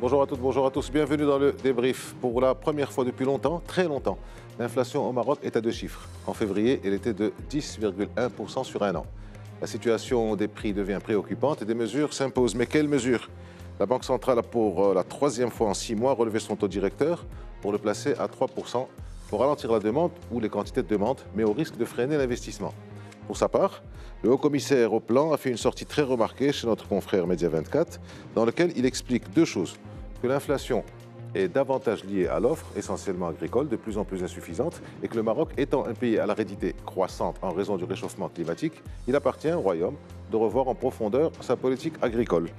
Bonjour à toutes, bonjour à tous. Bienvenue dans le débrief. Pour la première fois depuis longtemps, très longtemps, l'inflation au Maroc est à 2 chiffres. En février, elle était de 10,1% sur un an. La situation des prix devient préoccupante et des mesures s'imposent. Mais quelles mesures? La Banque centrale a pour la troisième fois en 6 mois relevé son taux directeur pour le placer à 3%, pour ralentir la demande ou les quantités de demande, mais au risque de freiner l'investissement. Pour sa part, le haut-commissaire au plan a fait une sortie très remarquée chez notre confrère Média 24, dans laquelle il explique 2 choses. Que l'inflation est davantage liée à l'offre, essentiellement agricole, de plus en plus insuffisante, et que le Maroc étant un pays à l'aridité croissante en raison du réchauffement climatique, il appartient au Royaume de revoir en profondeur sa politique agricole.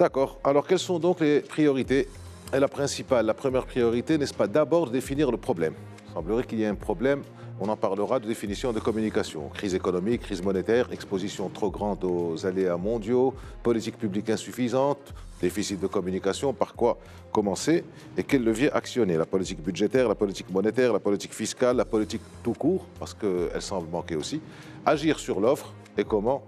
D'accord, alors quelles sont donc les priorités? Et la première priorité, n'est-ce pas d'abord définir le problème? Il semblerait qu'il y ait un problème. On en parlera de définition de communication. Crise économique, crise monétaire, exposition trop grande aux aléas mondiaux, politique publique insuffisante, déficit de communication. Par quoi commencer et quel levier actionner? La politique budgétaire, la politique monétaire, la politique fiscale, la politique tout court, parce qu'elle semble manquer aussi. Agir sur l'offre et comment?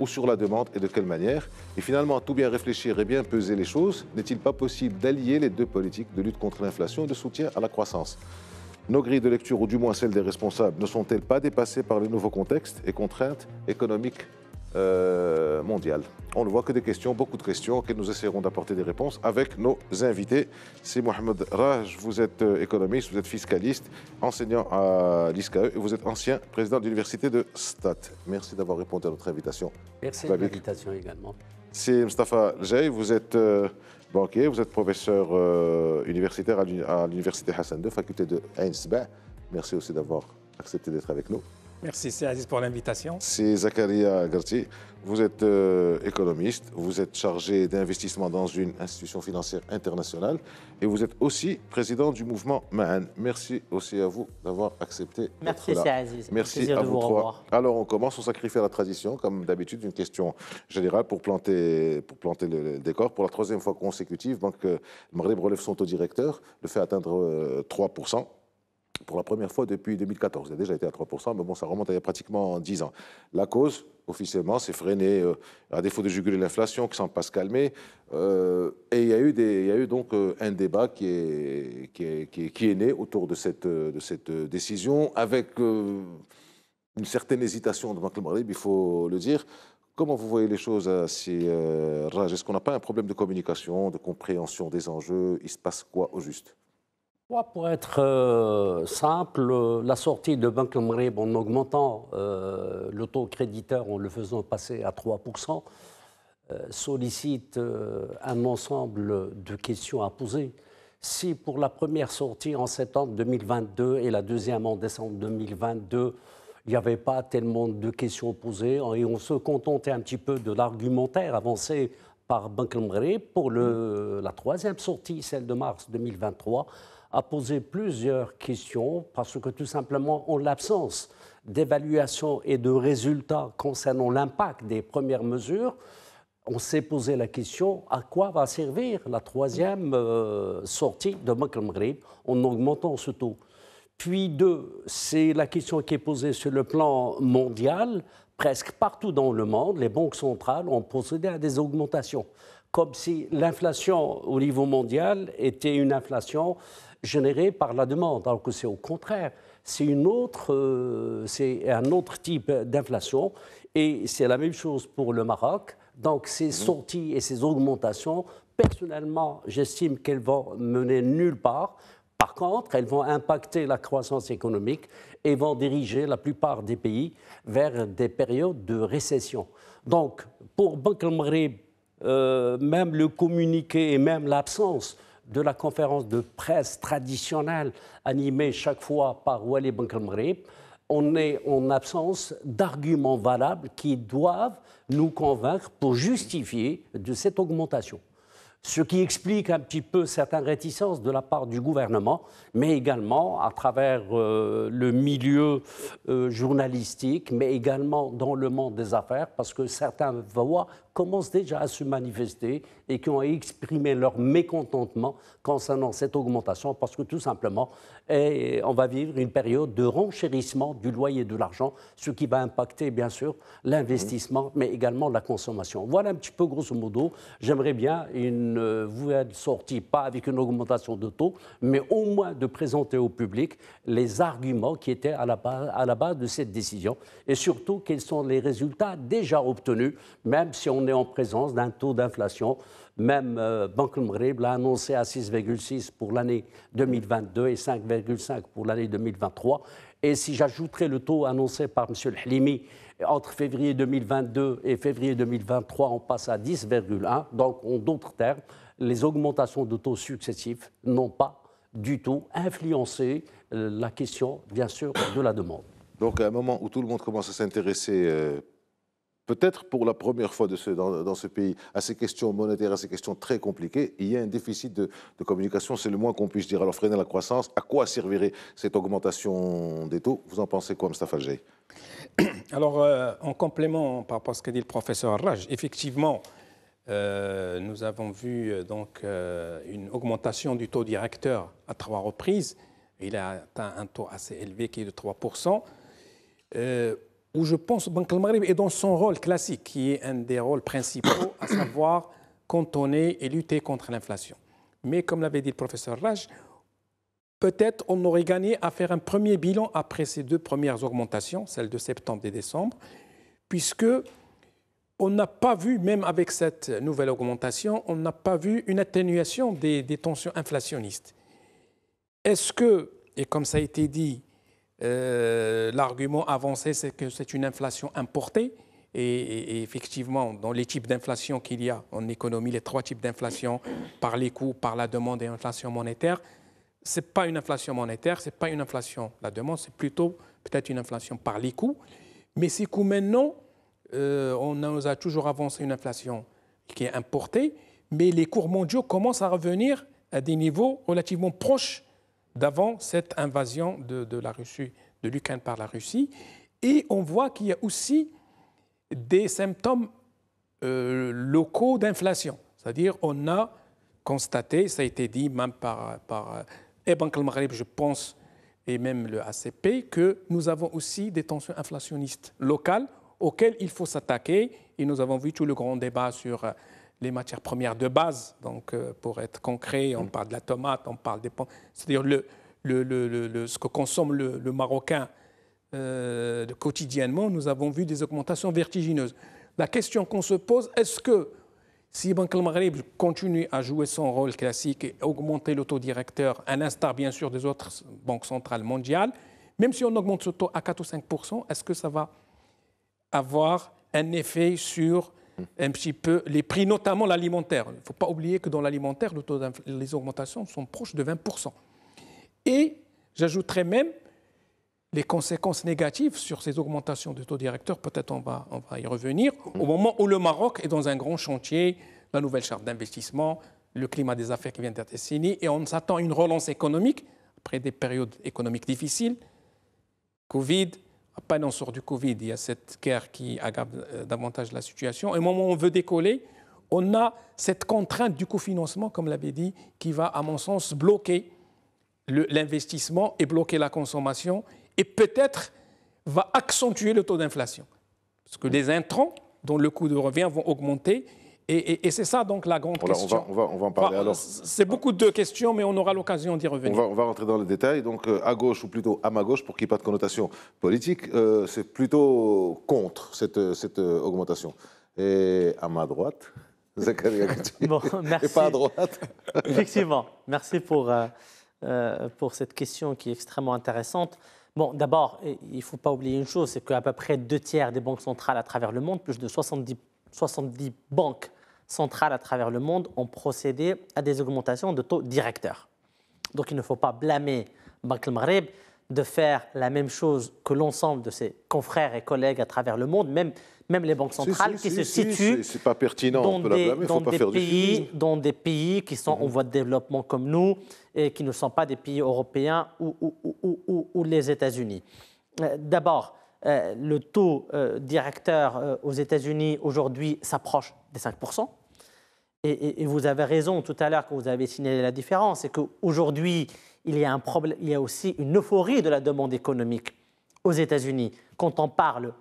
Ou sur la demande et de quelle manière? Et finalement, tout bien réfléchir et bien peser les choses, n'est-il pas possible d'allier les 2 politiques de lutte contre l'inflation et de soutien à la croissance? Nos grilles de lecture, ou du moins celles des responsables, ne sont-elles pas dépassées par les nouveaux contextes et contraintes économiques mondiales? On le voit que des questions, beaucoup de questions, auxquelles nous essaierons d'apporter des réponses avec nos invités. C'est Mohamed Raj, vous êtes économiste, vous êtes fiscaliste, enseignant à l'ISCAE et vous êtes ancien président de l'université de Stade. Merci d'avoir répondu à notre invitation. Merci de l'invitation également. C'est Mustafa Ljay, vous êtes banquier, vous êtes professeur universitaire à l'université Hassan II, faculté de Ain Sebaa. Merci aussi d'avoir accepté d'être avec nous. Merci, c'est Aziz pour l'invitation. C'est Zakaria Garti, vous êtes économiste, vous êtes chargé d'investissement dans une institution financière internationale et vous êtes aussi président du mouvement Ma'an. Merci aussi à vous d'avoir accepté. Merci, c'est Aziz. Merci à vous 3. Alors on commence, on sacrifie à la tradition, comme d'habitude, une question générale pour planter le décor. Pour la 3e fois consécutive, Banque Maghreb relève son taux directeur, le fait atteindre 3%. Pour la première fois depuis 2014. Il a déjà été à 3%, mais bon, ça remonte à il y a pratiquement 10 ans. La cause, officiellement, c'est freiner, à défaut de juguler l'inflation, qui ne semble pas se calmer. Et il y a eu donc un débat qui est né autour de cette décision, avec une certaine hésitation de Banque Maghreb, il faut le dire. Comment vous voyez les choses, Raj? Est-ce qu'on n'a pas un problème de communication, de compréhension des enjeux? Il se passe quoi au juste? Pour être simple, la sortie de Banque Maghreb en augmentant le taux créditeur, en le faisant passer à 3%, sollicite un ensemble de questions à poser. Si pour la première sortie en septembre 2022 et la deuxième en décembre 2022, il n'y avait pas tellement de questions posées et on se contentait un petit peu de l'argumentaire avancé par Banque Maghreb, pour la 3e sortie, celle de mars 2023, a posé plusieurs questions parce que tout simplement, en l'absence d'évaluation et de résultats concernant l'impact des premières mesures, on s'est posé la question à quoi va servir la 3e sortie de Banque Maghreb en augmentant ce taux. Puis 2, c'est la question qui est posée sur le plan mondial. Presque partout dans le monde, les banques centrales ont procédé à des augmentations, comme si l'inflation au niveau mondial était une inflation générée par la demande, alors que c'est au contraire, c'est un autre type d'inflation et c'est la même chose pour le Maroc. Donc ces sorties et ces augmentations, personnellement, j'estime qu'elles vont mener nulle part. Par contre, elles vont impacter la croissance économique et vont diriger la plupart des pays vers des périodes de récession. Donc, pour Banque Maghreb, même le communiqué et même l'absence de la conférence de presse traditionnelle animée chaque fois par Wali Banque Maghreb, on est en absence d'arguments valables qui doivent nous convaincre pour justifier de cette augmentation. Ce qui explique un petit peu certaines réticences de la part du gouvernement, mais également à travers le milieu journalistique, mais également dans le monde des affaires, parce que certains voient commencent déjà à se manifester et qui ont exprimé leur mécontentement concernant cette augmentation parce que tout simplement, on va vivre une période de renchérissement du loyer de l'argent, ce qui va impacter bien sûr l'investissement, mais également la consommation. Voilà un petit peu grosso modo. J'aimerais bien une nouvelle sortie, pas avec une augmentation de taux, mais au moins de présenter au public les arguments qui étaient à la base de cette décision et surtout quels sont les résultats déjà obtenus, même si on est en présence d'un taux d'inflation. Même Banque Maghreb l'a annoncé à 6,6 pour l'année 2022 et 5,5 pour l'année 2023. Et si j'ajouterais le taux annoncé par M. El Halimi, entre février 2022 et février 2023, on passe à 10,1. Donc, en d'autres termes, les augmentations de taux successifs n'ont pas du tout influencé la question, bien sûr, de la demande. Donc, à un moment où tout le monde commence à s'intéresser, peut-être pour la première fois dans ce pays, à ces questions monétaires, à ces questions très compliquées, il y a un déficit de communication, c'est le moins qu'on puisse dire. Alors, freiner la croissance, à quoi servirait cette augmentation des taux? Vous en pensez quoi, Mostafa Al-Jaï? Alors, en complément par rapport à ce qu'a dit le professeur Raj, effectivement, nous avons vu donc une augmentation du taux directeur à 3 reprises. Il a atteint un taux assez élevé qui est de 3%. Où je pense que Banque Maghreb est dans son rôle classique, qui est un des rôles principaux, à savoir contourner et lutter contre l'inflation. Mais comme l'avait dit le professeur Raj, peut-être on aurait gagné à faire un premier bilan après ces 2 premières augmentations, celles de septembre et décembre, puisque on n'a pas vu, même avec cette nouvelle augmentation, on n'a pas vu une atténuation des tensions inflationnistes. Est-ce que, et comme ça a été dit, l'argument avancé, c'est que c'est une inflation importée et effectivement, dans les types d'inflation qu'il y a en économie, les 3 types d'inflation, par les coûts, par la demande et l'inflation monétaire, ce n'est pas une inflation monétaire, ce n'est pas une inflation la demande, c'est plutôt peut-être une inflation par les coûts. Mais ces coûts maintenant, on nous a toujours avancé une inflation qui est importée, mais les cours mondiaux commencent à revenir à des niveaux relativement proches d'avant cette invasion de la Russie, de l'Ukraine par la Russie. Et on voit qu'il y a aussi des symptômes locaux d'inflation. C'est-à-dire on a constaté, ça a été dit même par Banque Maghreb, je pense, et même le ACP, que nous avons aussi des tensions inflationnistes locales auxquelles il faut s'attaquer. Et nous avons vu tout le grand débat sur les matières premières de base. Donc, pour être concret, on parle de la tomate, on parle des pommes. C'est-à-dire ce que consomme le Marocain quotidiennement, nous avons vu des augmentations vertigineuses. La question qu'on se pose, est-ce que si Banque Maghreb continue à jouer son rôle classique et augmenter le taux directeur, à l'instar bien sûr des autres banques centrales mondiales, même si on augmente ce taux à 4 ou 5%, est-ce que ça va avoir un effet sur un petit peu les prix, notamment l'alimentaire? Il ne faut pas oublier que dans l'alimentaire, les augmentations sont proches de 20%. Et j'ajouterais même les conséquences négatives sur ces augmentations de taux directeurs, peut-être on va y revenir, au moment où le Maroc est dans un grand chantier, la nouvelle charte d'investissement, le climat des affaires qui vient d'être signé, et on s'attend à une relance économique après des périodes économiques difficiles. Covid, à peine on sort du Covid, il y a cette guerre qui aggrave davantage la situation. Et au moment où on veut décoller, on a cette contrainte du cofinancement, comme l'avait dit, qui va, à mon sens, bloquer l'investissement et bloquer la consommation et peut-être va accentuer le taux d'inflation. Parce que les intrants, dont le coût de revient, vont augmenter. Et c'est ça donc la grande question. On va en parler. Alors, c'est beaucoup de questions, mais on aura l'occasion d'y revenir. On va rentrer dans le détail. Donc à gauche, ou plutôt à ma gauche, pour qu'il n'y ait pas de connotation politique, c'est plutôt contre cette augmentation. Et à ma droite, Zakaria Gatti. Bon, merci. Et pas à droite. Effectivement. Merci pour cette question qui est extrêmement intéressante. Bon, d'abord, il ne faut pas oublier une chose, c'est qu'à peu près 2/3 des banques centrales à travers le monde, plus de 70 banques centrales à travers le monde ont procédé à des augmentations de taux directeurs. Donc, il ne faut pas blâmer Banque Maghreb de faire la même chose que l'ensemble de ses confrères et collègues à travers le monde, même les banques centrales qui se situent c'est pas pertinent, on peut la blâmer, faut pas faire dans des pays qui sont en voie de développement comme nous et qui ne sont pas des pays européens ou les États-Unis. D'abord, le taux directeur aux États-Unis aujourd'hui s'approche des 5%. Et vous avez raison tout à l'heure quand vous avez signalé la différence, c'est qu'aujourd'hui, il y a un problème, il y a aussi une euphorie de la demande économique aux États-Unis. Quand on parle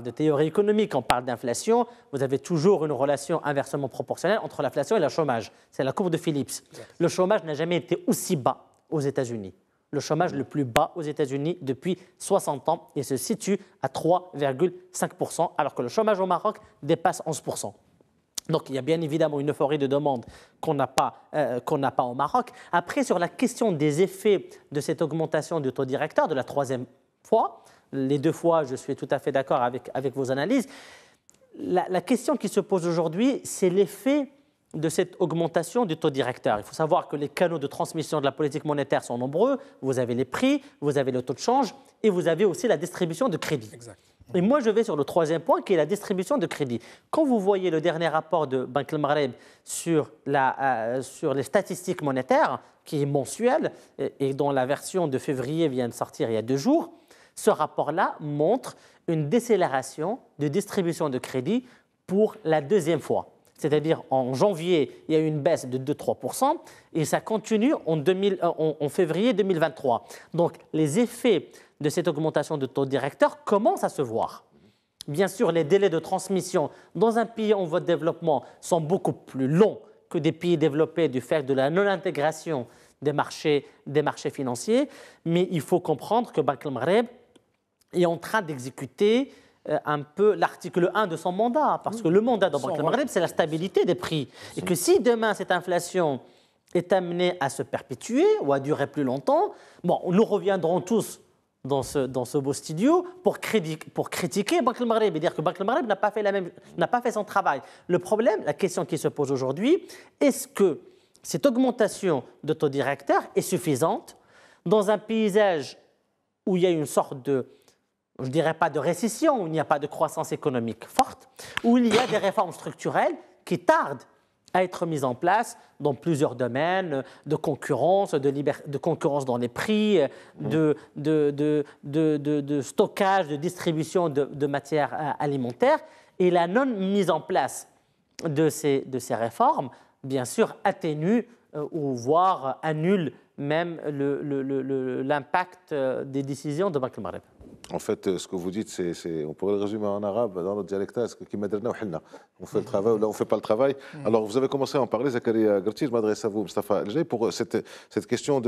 de théorie économique, on parle d'inflation, vous avez toujours une relation inversement proportionnelle entre l'inflation et le chômage. C'est la courbe de Phillips. Le chômage n'a jamais été aussi bas aux États-Unis. Le chômage le plus bas aux États-Unis depuis 60 ans et se situe à 3,5%, alors que le chômage au Maroc dépasse 11%. Donc, il y a bien évidemment une euphorie de demande qu'on n'a pas au Maroc. Après, sur la question des effets de cette augmentation du taux directeur de la troisième fois, les deux fois, je suis tout à fait d'accord avec vos analyses. La question qui se pose aujourd'hui, c'est l'effet de cette augmentation du taux directeur. Il faut savoir que les canaux de transmission de la politique monétaire sont nombreux. Vous avez les prix, vous avez le taux de change et vous avez aussi la distribution de crédit. Exact. Et moi, je vais sur le troisième point, qui est la distribution de crédit. Quand vous voyez le dernier rapport de Banque El Maghreb sur les statistiques monétaires, qui est mensuel et dont la version de février vient de sortir il y a 2 jours, ce rapport-là montre une décélération de distribution de crédit pour la deuxième fois. C'est-à-dire en janvier, il y a eu une baisse de 2-3% et ça continue en février 2023. Donc les effets de cette augmentation de taux directeur commencent à se voir. Bien sûr, les délais de transmission dans un pays en voie de développement sont beaucoup plus longs que des pays développés du fait de la non-intégration des marchés financiers, mais il faut comprendre que Banque El Maghreb est en train d'exécuter un peu l'article 1 de son mandat, parce que le mandat de Banque El Maghreb, c'est la stabilité des prix. Et que si demain, cette inflation est amenée à se perpétuer ou à durer plus longtemps, bon, nous reviendrons tous dans ce beau studio pour critiquer Banque El Maghreb et dire que Banque El Maghreb n'a pas fait son travail. Le problème, la question qui se pose aujourd'hui, est-ce que cette augmentation de taux directeur est suffisante dans un paysage où il y a une sorte de, je ne dirais pas de récession, où il n'y a pas de croissance économique forte, où il y a des réformes structurelles qui tardent à être mises en place dans plusieurs domaines de concurrence, de concurrence dans les prix, de stockage, de distribution de matières alimentaires. Et la non-mise en place de ces réformes, bien sûr, atténue ou voire annule même l'impact des décisions de Banque El Maghreb. En fait, ce que vous dites, on pourrait le résumer en arabe, dans notre dialecte, on fait le travail ou là on ne fait pas le travail. Alors, vous avez commencé à en parler, Zakaria Gerti, je m'adresse à vous, Mustafa Alger, pour cette question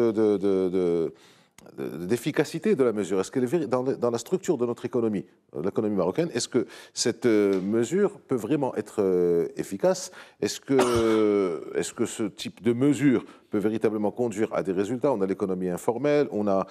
d'efficacité de la mesure. Est-ce qu'elle est dans la structure de notre économie, l'économie marocaine, est-ce que cette mesure peut vraiment être efficace? Est-ce que ce type de mesure peut véritablement conduire à des résultats? On a l'économie informelle, on a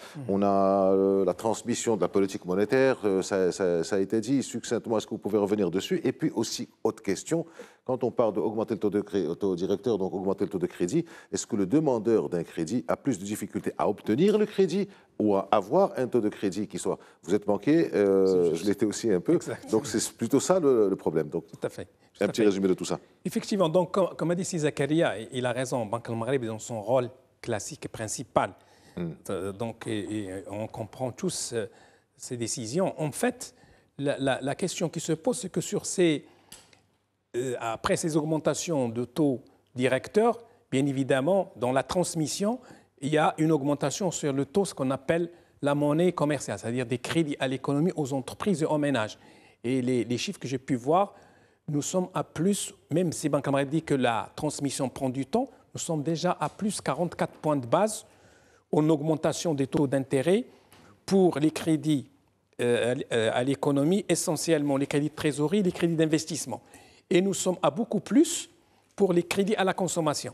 la transmission de la politique monétaire, ça a été dit succinctement. Est-ce que vous pouvez revenir dessus? Et puis aussi, autre question, quand on parle d'augmenter le taux directeur, donc augmenter le taux de crédit, est-ce que le demandeur d'un crédit a plus de difficultés à obtenir le crédit ou à avoir un taux de crédit qui soit... Vous êtes banquier, je l'étais aussi un peu, exact. Donc c'est plutôt ça le problème. Donc, tout à fait. Un petit résumé de tout ça. Effectivement, donc, comme a dit Zakaria, il a raison, Banque El Maghreb est dans son rôle classique et principal. Donc, on comprend tous ces décisions. En fait, la question qui se pose, c'est que après ces augmentations de taux directeurs, bien évidemment, dans la transmission, il y a une augmentation sur le taux, ce qu'on appelle la monnaie commerciale, c'est-à-dire des crédits à l'économie, aux entreprises et aux ménages. Et les chiffres que j'ai pu voir, nous sommes à plus, même si Banque El Maghreb dit que la transmission prend du temps, nous sommes déjà à plus 44 points de base en augmentation des taux d'intérêt pour les crédits à l'économie, essentiellement les crédits de trésorerie et les crédits d'investissement. Et nous sommes à beaucoup plus pour les crédits à la consommation,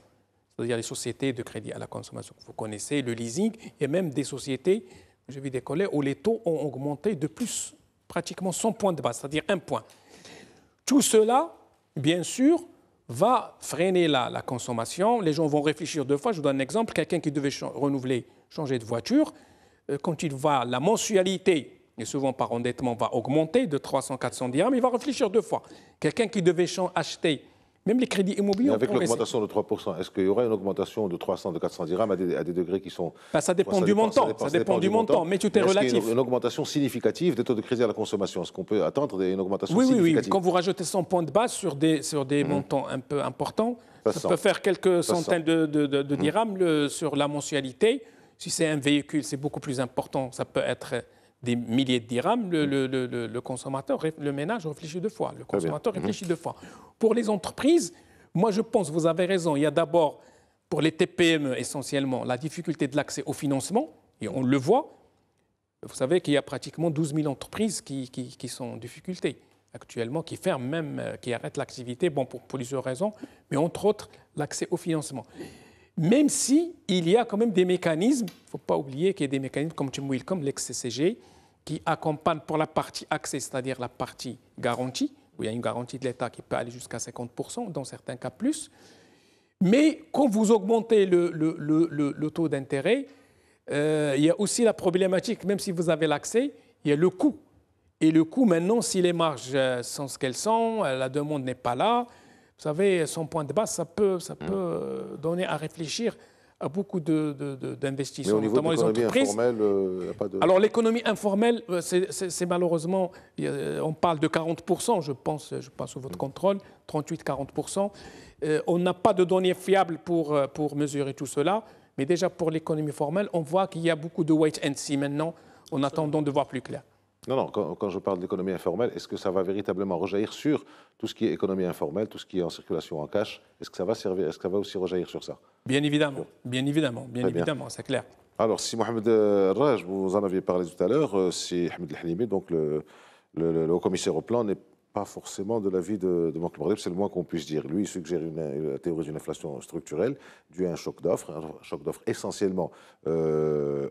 c'est-à-dire les sociétés de crédit à la consommation. Vous connaissez le leasing et même des sociétés, j'ai vu des collègues, où les taux ont augmenté de plus pratiquement 100 points de base, c'est-à-dire 1 point. Tout cela, bien sûr, va freiner la consommation. Les gens vont réfléchir 2 fois. Je vous donne un exemple. Quelqu'un qui devait changer de voiture, quand il voit la mensualité, et souvent par endettement, va augmenter de 300-400 dirhams, il va réfléchir 2 fois. Quelqu'un qui devait acheter Même les crédits immobiliers. Mais avec l'augmentation de 3%, est-ce qu'il y aura une augmentation de 300, de 400 dirhams à des degrés qui sont... Ça dépend du montant. Ça dépend du montant, mais tout est relatif. Est-ce qu'il y a une augmentation significative des taux de crédit à la consommation? Est-ce qu'on peut attendre une augmentation significative? Oui. Quand vous rajoutez 100 points de base sur des montants un peu importants, ça peut faire quelques centaines de dirhams sur la mensualité. Si c'est un véhicule, c'est beaucoup plus important. Ça peut être des milliers de dirhams. Le consommateur, le ménage réfléchit deux fois. Le consommateur réfléchit deux fois. Pour les entreprises, moi je pense, vous avez raison, il y a d'abord, pour les TPME essentiellement, la difficulté de l'accès au financement, et on le voit. Vous savez qu'il y a pratiquement 12 000 entreprises qui sont en difficulté actuellement, qui ferment même, qui arrêtent l'activité, bon, pour plusieurs raisons, mais entre autres, l'accès au financement. Même si il y a quand même des mécanismes, il ne faut pas oublier qu'il y a des mécanismes comme Tmouil, comme l'ex-CCG, qui accompagnent pour la partie accès, c'est-à-dire la partie garantie, où il y a une garantie de l'État qui peut aller jusqu'à 50%, dans certains cas plus. Mais quand vous augmentez le taux d'intérêt, il y a aussi la problématique, même si vous avez l'accès, il y a le coût. Et le coût, maintenant, si les marges sont ce qu'elles sont, la demande n'est pas là, vous savez, son point de base, ça peut donner à réfléchir à beaucoup d'investissements, notamment les entreprises. Alors l'économie informelle, c'est malheureusement, on parle de 40%, je pense sous votre contrôle, 38-40%. On n'a pas de données fiables pour mesurer tout cela, mais déjà pour l'économie formelle, on voit qu'il y a beaucoup de wait and see maintenant, en attendant de voir plus clair. Non, quand je parle d'économie informelle, est-ce que ça va véritablement rejaillir sur tout ce qui est économie informelle, tout ce qui est en circulation en cash? Est-ce que ça va servir, est-ce que ça va aussi rejaillir sur ça? Bien évidemment, c'est clair. Alors, si Mohamed Raj, vous en aviez parlé tout à l'heure, si Ahmed El-Halimi, donc le haut-commissaire au plan, n'est pas forcément de l'avis de Banque Maghreb, c'est le moins qu'on puisse dire. Lui, il suggère la théorie d'une inflation structurelle due à un choc d'offres essentiellement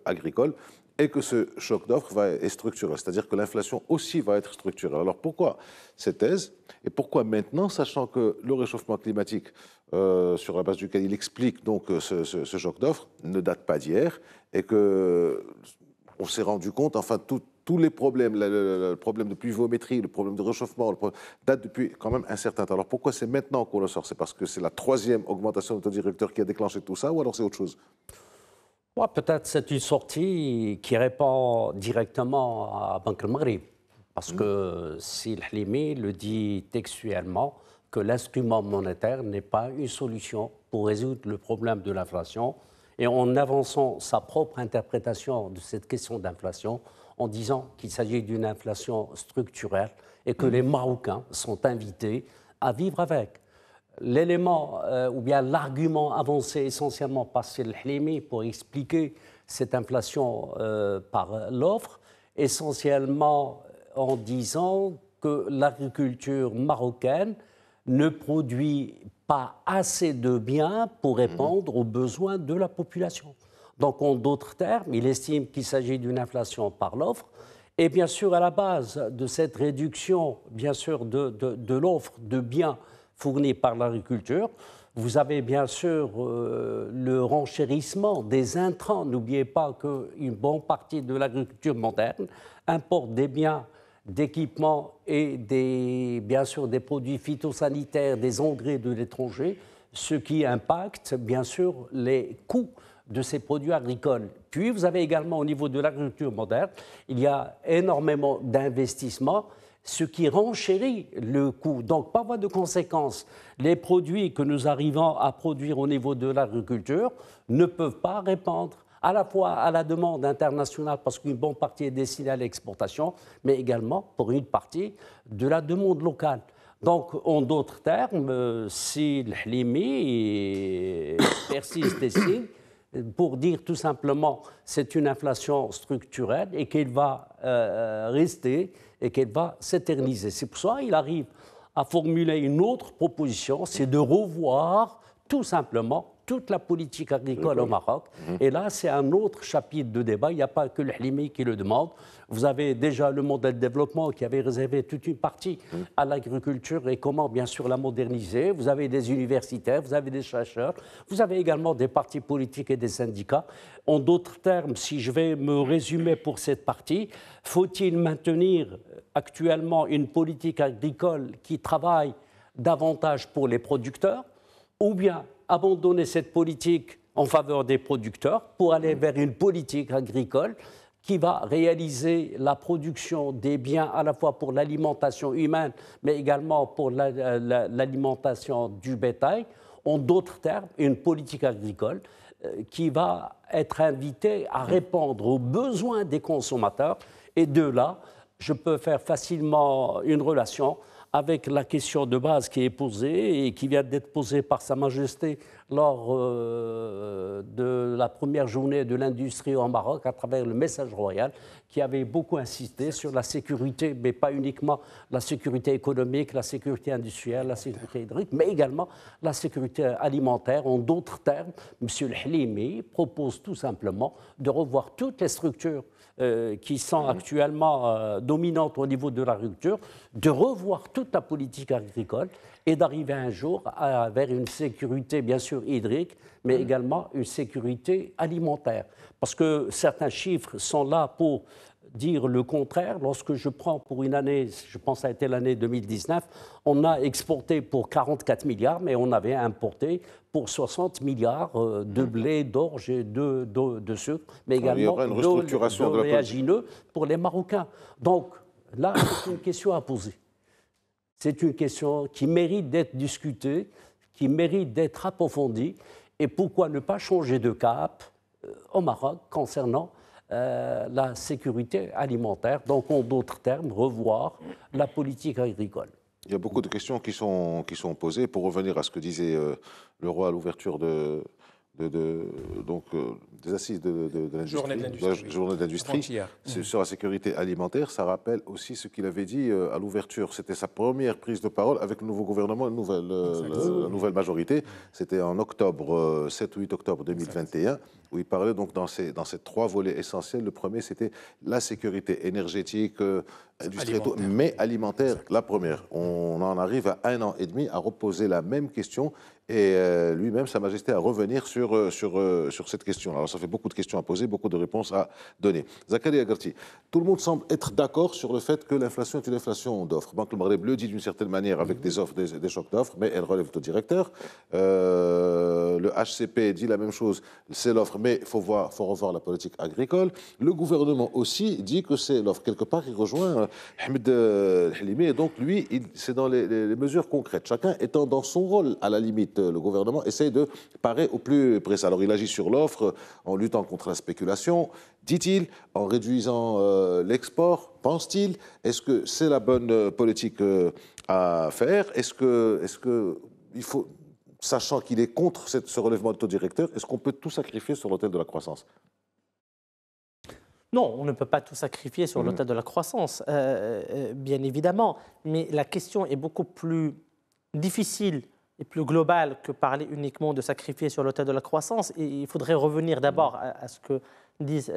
agricole, et que ce choc d'offres est structurel, c'est-à-dire que l'inflation aussi va être structurelle. Alors pourquoi cette thèse? Et pourquoi maintenant, sachant que le réchauffement climatique, sur la base duquel il explique donc ce choc d'offres, ne date pas d'hier, et qu'on s'est rendu compte, enfin tous les problèmes, le problème de pluviométrie, le problème de réchauffement, date depuis quand même un certain temps. Alors pourquoi c'est maintenant qu'on le sort? C'est parce que c'est la troisième augmentation de taux directeur qui a déclenché tout ça, ou alors c'est autre chose? Peut-être c'est une sortie qui répond directement à Banque Maghreb. Parce que si Halimi le dit textuellement, que l'instrument monétaire n'est pas une solution pour résoudre le problème de l'inflation, et en avançant sa propre interprétation de cette question d'inflation, en disant qu'il s'agit d'une inflation structurelle et que les Marocains sont invités à vivre avec. L'élément ou bien l'argument avancé essentiellement par Sir Halimi pour expliquer cette inflation par l'offre, essentiellement en disant que l'agriculture marocaine ne produit pas assez de biens pour répondre aux besoins de la population. Donc, en d'autres termes, il estime qu'il s'agit d'une inflation par l'offre. Et bien sûr, à la base de cette réduction, bien sûr, de l'offre de biens fournis par l'agriculture, vous avez bien sûr le renchérissement des intrants. N'oubliez pas qu'une bonne partie de l'agriculture moderne importe des biens d'équipement et bien sûr des produits phytosanitaires, des engrais de l'étranger, ce qui impacte bien sûr les coûts de ces produits agricoles. Puis vous avez également au niveau de l'agriculture moderne, il y a énormément d'investissements, ce qui renchérit le coût. Donc, par voie de conséquence, les produits que nous arrivons à produire au niveau de l'agriculture ne peuvent pas répondre à la fois à la demande internationale, parce qu'une bonne partie est destinée à l'exportation, mais également pour une partie de la demande locale. Donc, en d'autres termes, si Halimi persiste et signe, pour dire tout simplement c'est une inflation structurelle et qu'elle va rester et qu'elle va s'éterniser. C'est pour ça qu'il arrive à formuler une autre proposition, c'est de revoir tout simplement toute la politique agricole au Maroc. Et là, c'est un autre chapitre de débat. Il n'y a pas que le Halimi qui le demande. Vous avez déjà le modèle de développement qui avait réservé toute une partie à l'agriculture et comment, bien sûr, la moderniser. Vous avez des universitaires, vous avez des chercheurs, vous avez également des partis politiques et des syndicats. En d'autres termes, si je vais me résumer pour cette partie, faut-il maintenir actuellement une politique agricole qui travaille davantage pour les producteurs, ou bien abandonner cette politique en faveur des producteurs pour aller vers une politique agricole qui va réaliser la production des biens à la fois pour l'alimentation humaine, mais également pour l'alimentation du bétail. En d'autres termes, une politique agricole qui va être invitée à répondre aux besoins des consommateurs. Et de là, je peux faire facilement une relation avec la question de base qui est posée et qui vient d'être posée par Sa Majesté lors de la première journée de l'industrie au Maroc à travers le message royal qui avait beaucoup insisté sur la sécurité, mais pas uniquement la sécurité économique, la sécurité industrielle, la sécurité hydrique, mais également la sécurité alimentaire. En d'autres termes, M. El-Halimi propose tout simplement de revoir toutes les structures qui sont actuellement dominantes au niveau de l'agriculture, de revoir toute la politique agricole et d'arriver un jour vers une sécurité, bien sûr, hydrique, mais également une sécurité alimentaire. Parce que certains chiffres sont là pour dire le contraire. Lorsque je prends pour une année, je pense que ça a été l'année 2019, on a exporté pour 44 milliards, mais on avait importé pour 60 milliards de blé, d'orge et de sucre, mais également d'oléagineux pour les Marocains. Donc là, c'est une question à poser. C'est une question qui mérite d'être discutée, qui mérite d'être approfondie. Et pourquoi ne pas changer de cap au Maroc concernant la sécurité alimentaire, donc en d'autres termes, revoir la politique agricole. Il y a beaucoup de questions qui sont posées. Pour revenir à ce que disait le roi à l'ouverture des assises de l'industrie, journée de l'industrie, sur la sécurité alimentaire, ça rappelle aussi ce qu'il avait dit à l'ouverture. C'était sa première prise de parole avec le nouveau gouvernement, la nouvelle majorité. C'était en octobre, 7 ou 8 octobre 2021, où il parlait donc dans ces 3 volets essentiels. Le premier, c'était la sécurité énergétique, industrielle, mais alimentaire, la première. On en arrive à 1 an et demi à reposer la même question et lui-même, Sa Majesté, à revenir sur cette question. Alors, ça fait beaucoup de questions à poser, beaucoup de réponses à donner. Zakaria Garti, tout le monde semble être d'accord sur le fait que l'inflation est une inflation d'offres. Banque le Maghreb le dit d'une certaine manière avec des offres, des chocs d'offres, mais elle relève au directeur. Le HCP dit la même chose, c'est l'offre, mais il faut revoir la politique agricole. Le gouvernement aussi dit que c'est l'offre. Quelque part, il rejoint Ahmed El-Halimi, et donc lui, c'est dans les mesures concrètes. Chacun étant dans son rôle, à la limite, le gouvernement essaye de parer au plus près. Alors il agit sur l'offre, en luttant contre la spéculation, dit-il, en réduisant l'export, pense-t-il. Est-ce que c'est la bonne politique à faire? Est-ce que il faut, sachant qu'il est contre ce relèvement de taux directeur, est-ce qu'on peut tout sacrifier sur l'autel de la croissance? Non, on ne peut pas tout sacrifier sur l'autel de la croissance, bien évidemment. Mais la question est beaucoup plus difficile et plus globale que parler uniquement de sacrifier sur l'autel de la croissance. Et il faudrait revenir d'abord à ce que disent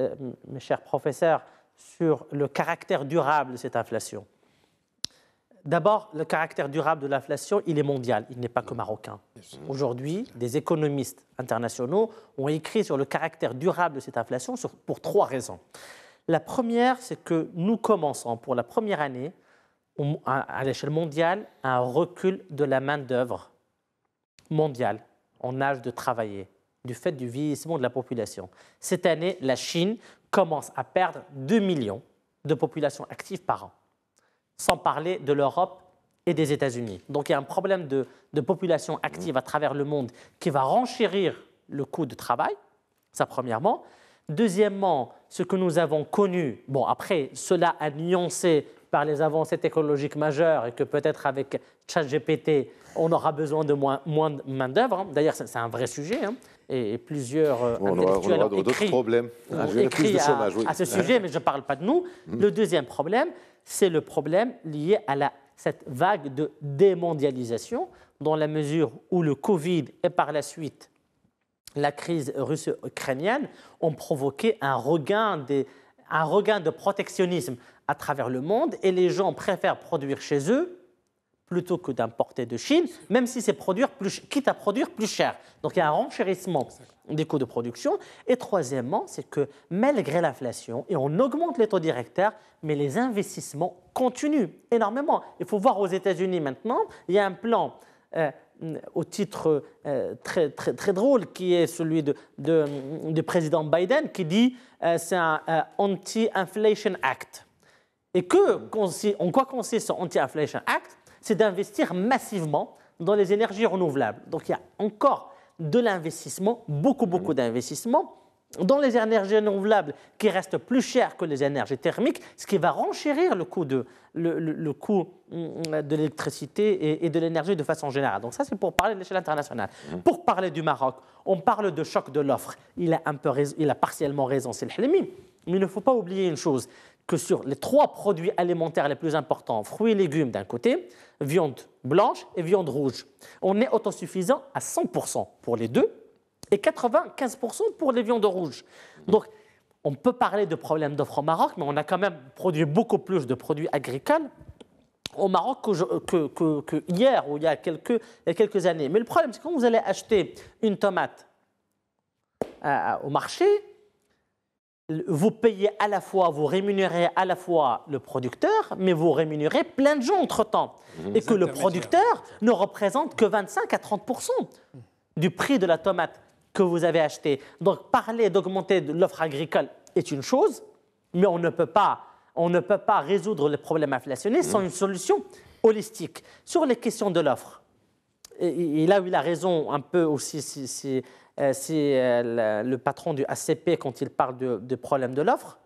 mes chers professeurs sur le caractère durable de cette inflation. D'abord, le caractère durable de l'inflation, il est mondial, il n'est pas que marocain. Aujourd'hui, des économistes internationaux ont écrit sur le caractère durable de cette inflation pour 3 raisons. La première, c'est que nous commençons pour la première année, à l'échelle mondiale, un recul de la main-d'œuvre mondiale en âge de travailler, du fait du vieillissement de la population. Cette année, la Chine commence à perdre 2 millions de populations actives par an, sans parler de l'Europe et des États-Unis. Donc il y a un problème de population active à travers le monde qui va renchérir le coût de travail, ça premièrement. Deuxièmement, ce que nous avons connu, bon après cela a nuancé par les avancées technologiques majeures et que peut-être avec ChatGPT, on aura besoin de moins de main-d'œuvre. D'ailleurs, c'est un vrai sujet. Et plusieurs intellectuels ont écrit à ce sujet, mais je ne parle pas de nous. Le deuxième problème, c'est le problème lié à cette vague de démondialisation, dans la mesure où le Covid et par la suite la crise russo-ukrainienne ont provoqué un regain de protectionnisme à travers le monde, et les gens préfèrent produire chez eux plutôt que d'importer de Chine, même si c'est quitte à produire plus cher. Donc il y a un renchérissement des coûts de production. Et troisièmement, c'est que malgré l'inflation, et on augmente les taux directeurs, mais les investissements continuent énormément. Il faut voir aux États-Unis maintenant, il y a un plan au titre très drôle qui est celui du président Biden qui dit c'est un Anti-Inflation Act. Et en quoi consiste ce Anti-Inflation Act? C'est d'investir massivement dans les énergies renouvelables. Donc il y a encore de l'investissement, beaucoup d'investissement dans les énergies renouvelables qui restent plus chères que les énergies thermiques, ce qui va renchérir le coût de l'électricité et de l'énergie de façon générale. Donc ça, c'est pour parler de l'échelle internationale. Pour parler du Maroc, on parle de choc de l'offre. Il a partiellement raison, c'est le Helmi. Mais il ne faut pas oublier une chose, que sur les 3 produits alimentaires les plus importants, fruits et légumes d'un côté, viande blanche et viande rouge, on est autosuffisant à 100% pour les deux et 95% pour les viandes rouges. Donc, on peut parler de problème d'offre au Maroc, mais on a quand même produit beaucoup plus de produits agricoles au Maroc que hier ou il y a quelques années. Mais le problème, c'est que quand vous allez acheter une tomate au marché, vous payez à la fois, vous rémunérez à la fois le producteur, mais vous rémunérez plein de gens entre-temps. Et que le producteur ne représente que 25 à 30% du prix de la tomate que vous avez achetée. Donc parler d'augmenter l'offre agricole est une chose, mais on ne peut pas résoudre les problèmes inflationnistes sans une solution holistique. Sur les questions de l'offre, et là où il a raison un peu aussi, c'est le patron du ACP quand il parle de problème de l'offre.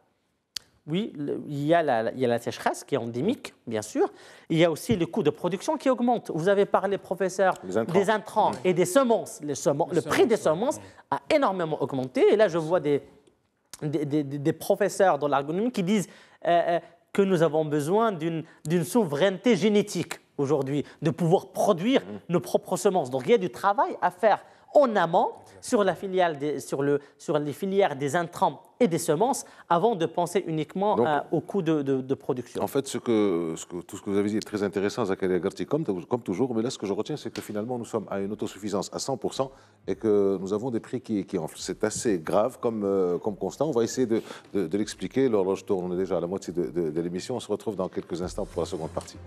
Oui, il y a la sécheresse qui est endémique, bien sûr. Il y a aussi le coût de production qui augmente. Vous avez parlé, professeur, des intrants et des semences. Le prix des semences a énormément augmenté. Et là, je vois des professeurs dans l'agronomie qui disent que nous avons besoin d'une souveraineté génétique aujourd'hui, de pouvoir produire nos propres semences. Donc, il y a du travail à faire en amont sur les filières des intrants et des semences avant de penser uniquement au coût de production. En fait, tout ce que vous avez dit est très intéressant, Zakaria Garti, comme toujours, mais là, ce que je retiens, c'est que finalement, nous sommes à une autosuffisance à 100% et que nous avons des prix qui enflent. C'est assez grave comme constat. On va essayer de l'expliquer. L'horloge tourne, on est déjà à la moitié de l'émission. On se retrouve dans quelques instants pour la seconde partie.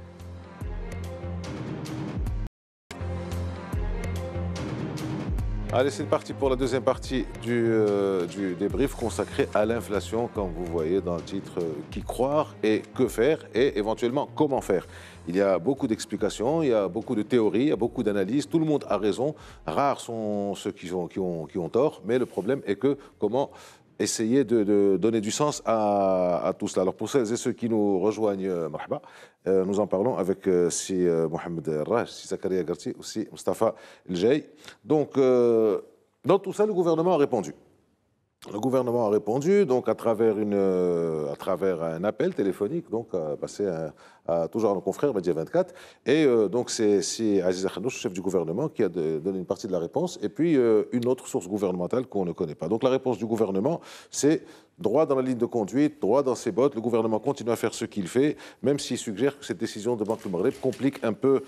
Allez, c'est parti pour la deuxième partie du débrief consacré à l'inflation, comme vous voyez dans le titre, qui croire et que faire et éventuellement comment faire. Il y a beaucoup d'explications, il y a beaucoup de théories, il y a beaucoup d'analyses, tout le monde a raison, rares sont ceux qui ont tort, mais le problème est que comment essayer de donner du sens à tout cela. Alors pour celles et ceux qui nous rejoignent, marhaba, nous en parlons avec si Mohamed Raj, si Zakaria Garti, aussi Mustafa El-Jay. Donc, dans tout ça, le gouvernement a répondu. Le gouvernement a répondu donc à travers un appel téléphonique, donc passé à toujours nos confrères Média 24. Et donc c'est Aziz Khanouch, chef du gouvernement, qui a donné une partie de la réponse, et puis une autre source gouvernementale qu'on ne connaît pas. Donc la réponse du gouvernement, c'est droit dans la ligne de conduite, droit dans ses bottes. Le gouvernement continue à faire ce qu'il fait, même s'il suggère que cette décision de Banque du Maghreb complique un peu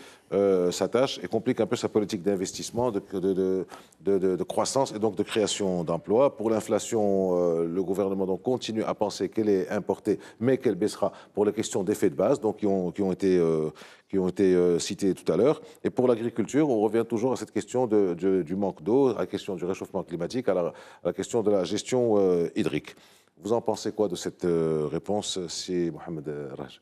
sa tâche et complique un peu sa politique d'investissement, de croissance et donc de création d'emplois. Pour l'inflation, le gouvernement donc continue à penser qu'elle est importée, mais qu'elle baissera pour les questions d'effet de base, donc qui ont été cités tout à l'heure. Et pour l'agriculture, on revient toujours à cette question du manque d'eau, à la question du réchauffement climatique, à la question de la gestion hydrique. Vous en pensez quoi de cette réponse, c'est Mohamed Raj?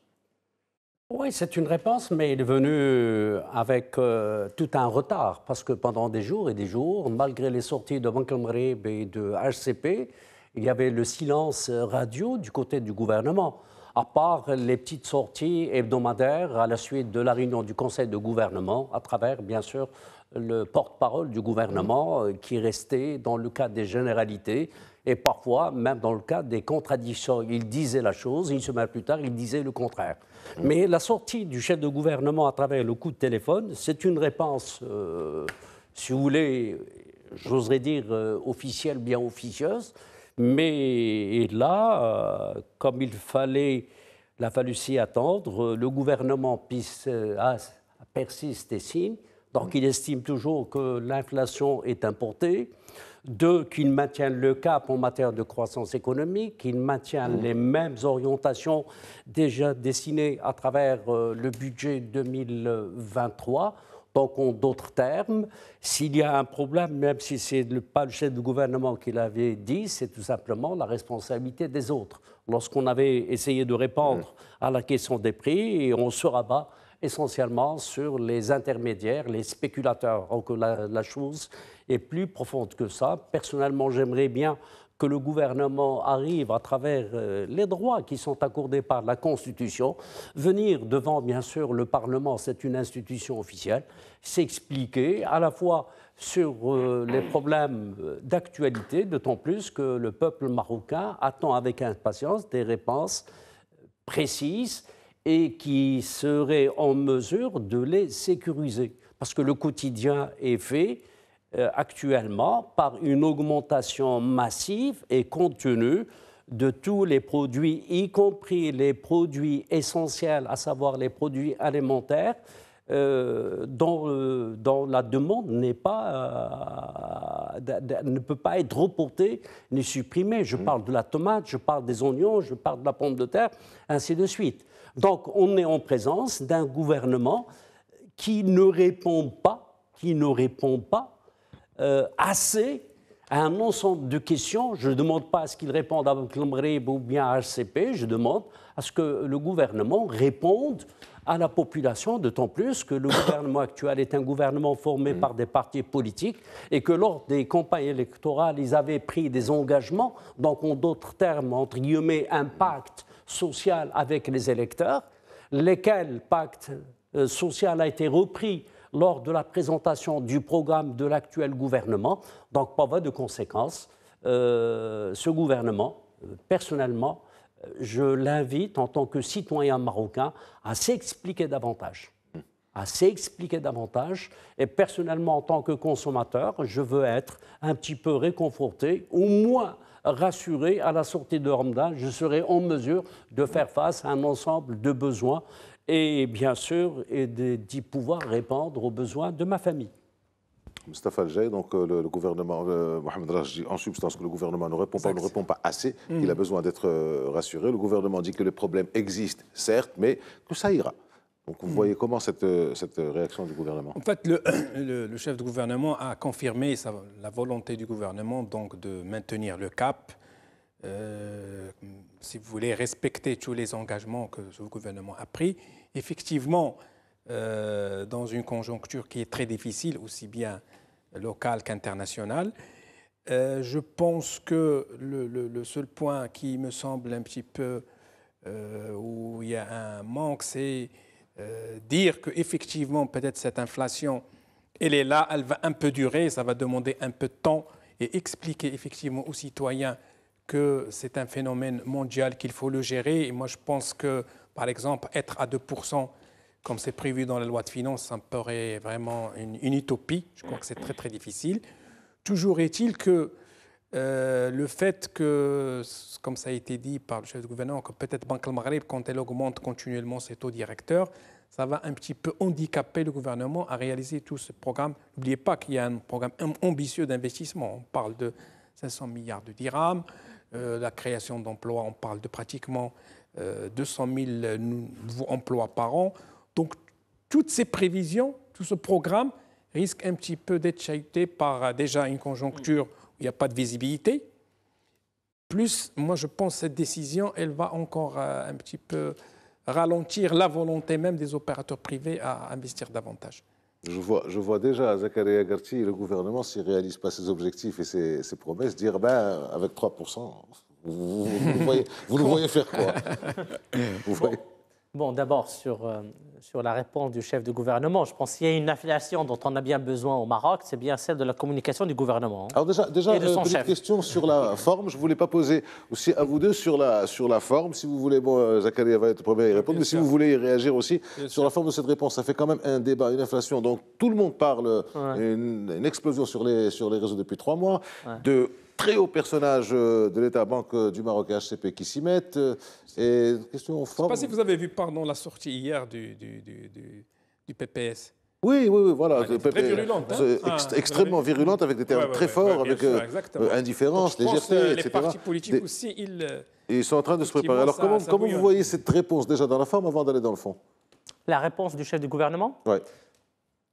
Oui, c'est une réponse, mais elle est venue avec tout un retard, parce que pendant des jours et des jours, malgré les sorties de Banque Maghreb et de HCP, il y avait le silence radio du côté du gouvernement, à part les petites sorties hebdomadaires à la suite de la réunion du Conseil de gouvernement, à travers, bien sûr, le porte-parole du gouvernement qui restait dans le cadre des généralités et parfois même dans le cadre des contradictions. Il disait la chose, une semaine plus tard, il disait le contraire. Mais la sortie du chef de gouvernement à travers le coup de téléphone, c'est une réponse, si vous voulez, j'oserais dire officielle, bien officieuse. Mais là, comme il a fallu s'y attendre, le gouvernement persiste et signe. Donc, il estime toujours que l'inflation est importée. 2, qu'il maintienne le cap en matière de croissance économique, qu'il maintienne les mêmes orientations déjà dessinées à travers le budget 2023. Donc, en d'autres termes, s'il y a un problème, même si ce n'est pas le chef du gouvernement qui l'avait dit, c'est tout simplement la responsabilité des autres. Lorsqu'on avait essayé de répondre à la question des prix, et on se rabat essentiellement sur les intermédiaires, les spéculateurs. Donc la chose est plus profonde que ça. Personnellement, j'aimerais bien que le gouvernement arrive, à travers les droits qui sont accordés par la Constitution, venir devant, bien sûr, le Parlement, c'est une institution officielle, s'expliquer à la fois sur les problèmes d'actualité, d'autant plus que le peuple marocain attend avec impatience des réponses précises et qui seraient en mesure de les sécuriser. Parce que le quotidien est fait actuellement par une augmentation massive et contenue de tous les produits, y compris les produits essentiels, à savoir les produits alimentaires, dont la demande ne peut pas être reportée ni supprimée. Je parle de la tomate, je parle des oignons, je parle de la pomme de terre, ainsi de suite. Donc on est en présence d'un gouvernement qui ne répond pas assez à un ensemble de questions. Je ne demande pas à ce qu'il réponde à le Maghreb ou bien à HCP, je demande à ce que le gouvernement réponde à la population, d'autant plus que le gouvernement actuel est un gouvernement formé par des partis politiques et que lors des campagnes électorales, ils avaient pris des engagements, donc en d'autres termes, entre guillemets, un pacte social avec les électeurs, lequel pacte social a été repris lors de la présentation du programme de l'actuel gouvernement. Donc, par voie de conséquence, ce gouvernement, personnellement, je l'invite en tant que citoyen marocain à s'expliquer davantage. Et personnellement, en tant que consommateur, je veux être un petit peu réconforté, au moins rassuré à la sortie de Ramadan. Je serai en mesure de faire face à un ensemble de besoins et bien sûr d'y pouvoir répondre aux besoins de ma famille. Mustafa Al-Jaye, donc le gouvernement, Mohamed Raj dit en substance que le gouvernement ne répond pas assez, il a besoin d'être rassuré. Le gouvernement dit que le problème existe, certes, mais que ça ira. Donc vous voyez comment cette réaction du gouvernement? En fait, le chef du gouvernement a confirmé la volonté du gouvernement donc de maintenir le cap, si vous voulez, respecter tous les engagements que ce gouvernement a pris. Effectivement, dans une conjoncture qui est très difficile, aussi bien locale qu'internationale, je pense que le seul point qui me semble un petit peu où il y a un manque, c'est dire qu'effectivement, peut-être cette inflation, elle est là, elle va un peu durer, ça va demander un peu de temps, et expliquer effectivement aux citoyens que c'est un phénomène mondial, qu'il faut le gérer. Et moi, je pense que, par exemple, être à 2%, comme c'est prévu dans la loi de finances, ça me paraît vraiment une utopie. Je crois que c'est très, très difficile. Toujours est-il que le fait que, comme ça a été dit par le chef du gouvernement, que peut-être Banque Al Maghreb, quand elle augmente continuellement ses taux directeurs, ça va un petit peu handicaper le gouvernement à réaliser tout ce programme. N'oubliez pas qu'il y a un programme ambitieux d'investissement. On parle de 500 milliards de dirhams, la création d'emplois, on parle de pratiquement 200 000 nouveaux emplois par an. Donc, toutes ces prévisions, tout ce programme risque un petit peu d'être chahuté par déjà une conjoncture où il n'y a pas de visibilité. Plus, moi, je pense que cette décision, elle va encore un petit peu ralentir la volonté même des opérateurs privés à investir davantage. Je vois déjà Zakaria Garti et le gouvernement, s'il ne réalise pas ses objectifs et ses promesses, dire avec 3%, vous le voyez faire quoi? Bon, d'abord, sur la réponse du chef du gouvernement, je pense qu'il y a une inflation dont on a bien besoin au Maroc, c'est bien celle de la communication du gouvernement. Alors déjà petite question sur la forme. Je ne voulais pas poser aussi à vous deux sur la forme. Si vous voulez, Zakaria va être le premier à y répondre, mais si vous voulez y réagir aussi sur la forme de cette réponse. Ça fait quand même un débat, une inflation. Donc tout le monde parle, une explosion sur les réseaux depuis 3 mois, de très hauts personnages de l'État, Banque du Maroc et HCP qui s'y mettent. Et question forme. Je ne sais pas si vous avez vu, pardon, la sortie hier du du PPS. Oui, voilà. Elle est très virulente. Extrêmement virulente, avec des termes très forts, avec indifférence, légèreté, etc. Les partis politiques aussi, ils sont en train de se préparer. Alors, comment vous voyez cette réponse déjà dans la forme avant d'aller dans le fond? La réponse du chef du gouvernement, oui.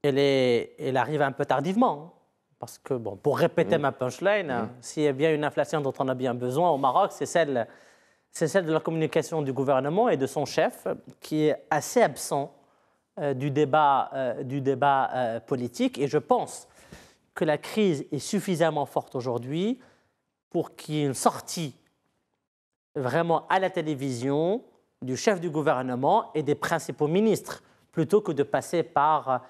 Elle arrive un peu tardivement. Parce que, bon, pour répéter ma punchline, s'il y a bien une inflation dont on a bien besoin au Maroc, c'est celle de la communication du gouvernement et de son chef, qui est assez absent du débat politique. Et je pense que la crise est suffisamment forte aujourd'hui pour qu'il y ait une sortie vraiment à la télévision du chef du gouvernement et des principaux ministres, plutôt que de passer par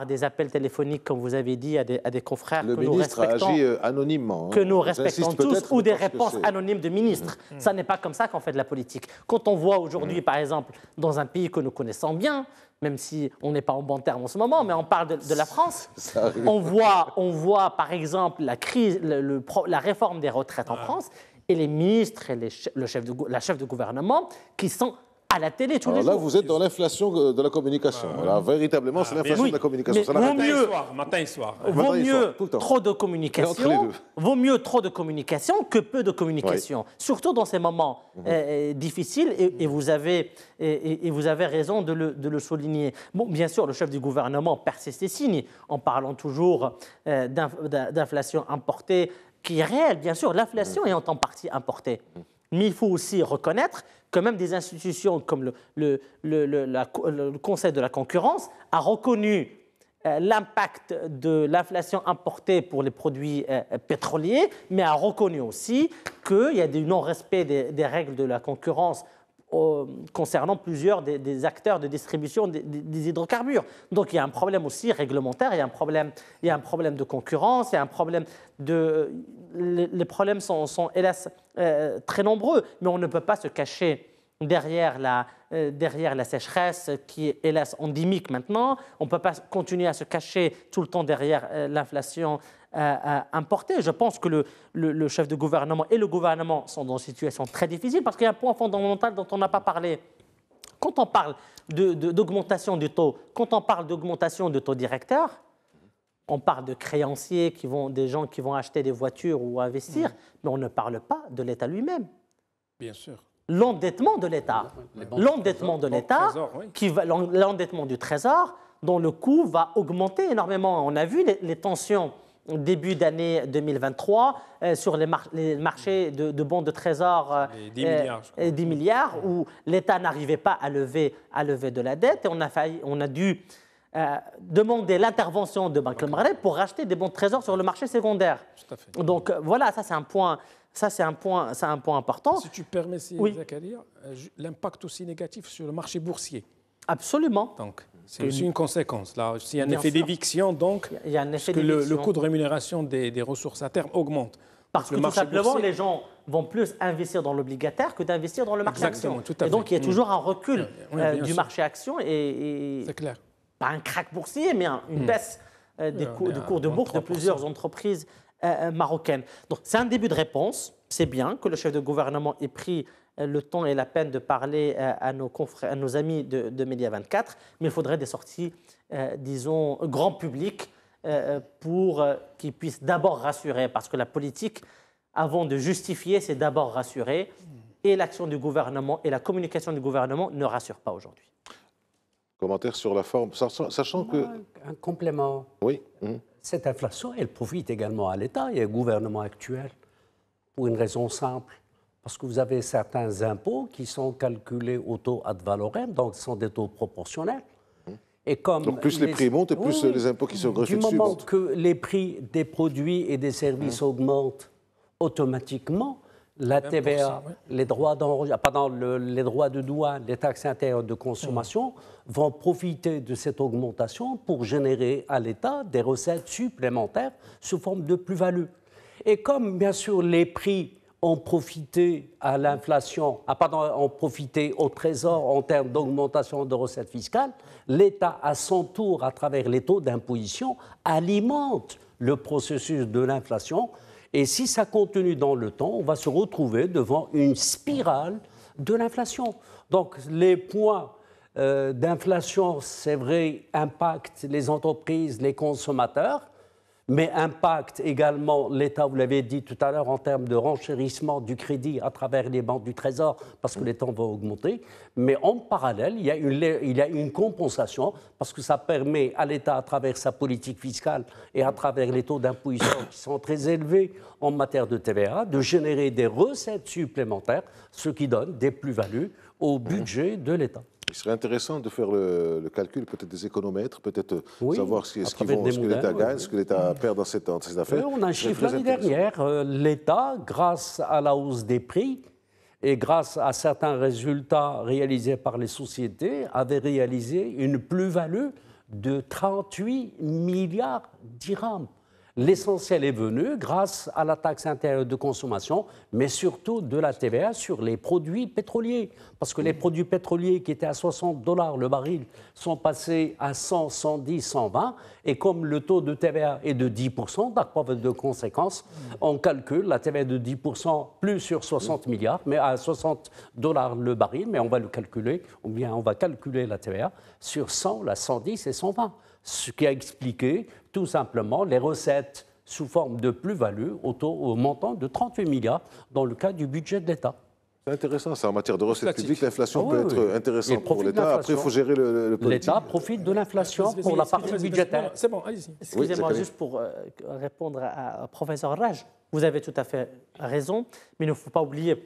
des appels téléphoniques, comme vous avez dit, à des confrères le que nous respectons. Le ministre agit anonymement. Que nous respectons tous, ou des réponses anonymes de ministres. Ça n'est pas comme ça qu'on fait de la politique. Quand on voit aujourd'hui, par exemple, dans un pays que nous connaissons bien, même si on n'est pas en bon terme en ce moment, mais on parle de la France, on voit par exemple la crise, la réforme des retraites en France, et les ministres et la chef de gouvernement qui sont à la télé tous les jours. Là, vous êtes dans l'inflation de la communication. Là, véritablement, c'est l'inflation de la communication. Ça matin et soir. Vaut mieux trop de communication. Vaut mieux trop de communication que peu de communication. Surtout dans ces moments difficiles. Et vous avez raison de le souligner. Bon, bien sûr, le chef du gouvernement persiste et signe en parlant toujours d'inflation importée, qui est réelle, bien sûr. L'inflation est en partie importée. Mais il faut aussi reconnaître que même des institutions comme le Conseil de la concurrence a reconnu l'impact de l'inflation importée pour les produits pétroliers, mais a reconnu aussi qu'il y a du non-respect des règles de la concurrence concernant plusieurs des acteurs de distribution des hydrocarbures. Donc il y a un problème aussi réglementaire, il y a un problème de concurrence, il y a un problème les problèmes sont hélas très nombreux, mais on ne peut pas se cacher derrière la sécheresse qui est hélas endémique maintenant. On ne peut pas continuer à se cacher tout le temps derrière l'inflation importée. Je pense que le chef de gouvernement et le gouvernement sont dans une situation très difficile parce qu'il y a un point fondamental dont on n'a pas parlé. Quand on parle d'augmentation du taux, quand on parle d'augmentation de taux directeur, on parle de créanciers, des gens qui vont acheter des voitures ou investir, mais on ne parle pas de l'État lui-même. Bien sûr. L'endettement de l'État, l'endettement du Trésor, dont le coût va augmenter énormément. On a vu les tensions début d'année 2023 sur les marchés de bons de Trésor, 10 milliards, où l'État n'arrivait pas à lever de la dette, et on a dû demander l'intervention de Banque al-Maghreb pour racheter des bons de Trésor sur le marché secondaire. Tout à fait. Donc voilà, ça c'est un point. C'est un point important. Si tu permets, Zakaria, l'impact aussi négatif sur le marché boursier. Absolument. Donc, c'est aussi une conséquence. Là, s'il y a un effet d'éviction, donc, il y a un effet le coût de rémunération des ressources à terme augmente. Parce que tout simplement, les gens vont plus investir dans l'obligataire que d'investir dans le marché action. Et donc, il y a toujours un recul du marché action et c'est clair. Pas un krach boursier, mais une baisse des cours de bourse de plusieurs entreprises marocaines. Donc, c'est un début de réponse. C'est bien que le chef de gouvernement ait pris le temps et la peine de parler à nos amis de Média 24, mais il faudrait des sorties, disons, grand public pour qu'ils puissent d'abord rassurer, parce que la politique, avant de justifier, c'est d'abord rassurer, et l'action du gouvernement et la communication du gouvernement ne rassurent pas aujourd'hui. Commentaire sur la forme, sachant que... Un complément. Oui. Cette inflation, elle profite également à l'État et au gouvernement actuel, pour une raison simple. Parce que vous avez certains impôts qui sont calculés au taux ad valorem, donc ce sont des taux proportionnels. Et comme donc plus les prix montent et plus les impôts qui sont greffés dessus. Du moment que les prix des produits et des services augmentent automatiquement, la TVA, les droits les droits de douane, les taxes intérieures de consommation vont profiter de cette augmentation pour générer à l'État des recettes supplémentaires sous forme de plus-value. Et comme, bien sûr, les prix ont profité à l'inflation, ont profité au Trésor en termes d'augmentation de recettes fiscales, l'État, à son tour, à travers les taux d'imposition, alimente le processus de l'inflation. Et si ça continue dans le temps, on va se retrouver devant une spirale de l'inflation. Donc les points d'inflation, c'est vrai, impacte les entreprises, les consommateurs, mais impacte également l'État, vous l'avez dit tout à l'heure, en termes de renchérissement du crédit à travers les banques du Trésor, parce que les temps vont augmenter. Mais en parallèle, il y a une compensation, parce que ça permet à l'État, à travers sa politique fiscale et à travers les taux d'imposition qui sont très élevés en matière de TVA, de générer des recettes supplémentaires, ce qui donne des plus-values au budget de l'État. Il serait intéressant de faire le calcul, peut-être des économètres, peut-être savoir ce que l'État gagne, ce que l'État perd dans cette affaire. Oui, on a un chiffre l'année dernière. L'État, grâce à la hausse des prix et grâce à certains résultats réalisés par les sociétés, avait réalisé une plus-value de 38 milliards dirhams. L'essentiel est venu grâce à la taxe intérieure de consommation, mais surtout de la TVA sur les produits pétroliers. Parce que les produits pétroliers qui étaient à $60 le baril sont passés à 100, 110, 120. Et comme le taux de TVA est de 10%, d'accord, de conséquence, on calcule la TVA de 10% plus sur 60 milliards, mais à $60 le baril, mais on va le calculer, ou bien on va calculer la TVA sur 100, la 110 et 120. Ce qui a expliqué tout simplement les recettes sous forme de plus-value au montant de 38 milliards dans le cas du budget de l'État. C'est intéressant, ça, en matière de recettes publiques, l'inflation peut être intéressante pour l'État. Après, il faut gérer le politique. L'État profite de l'inflation pour la partie budgétaire. C'est bon, allez-y. Excusez-moi, juste pour répondre à professeur Raj, vous avez tout à fait raison, mais il ne faut pas oublier,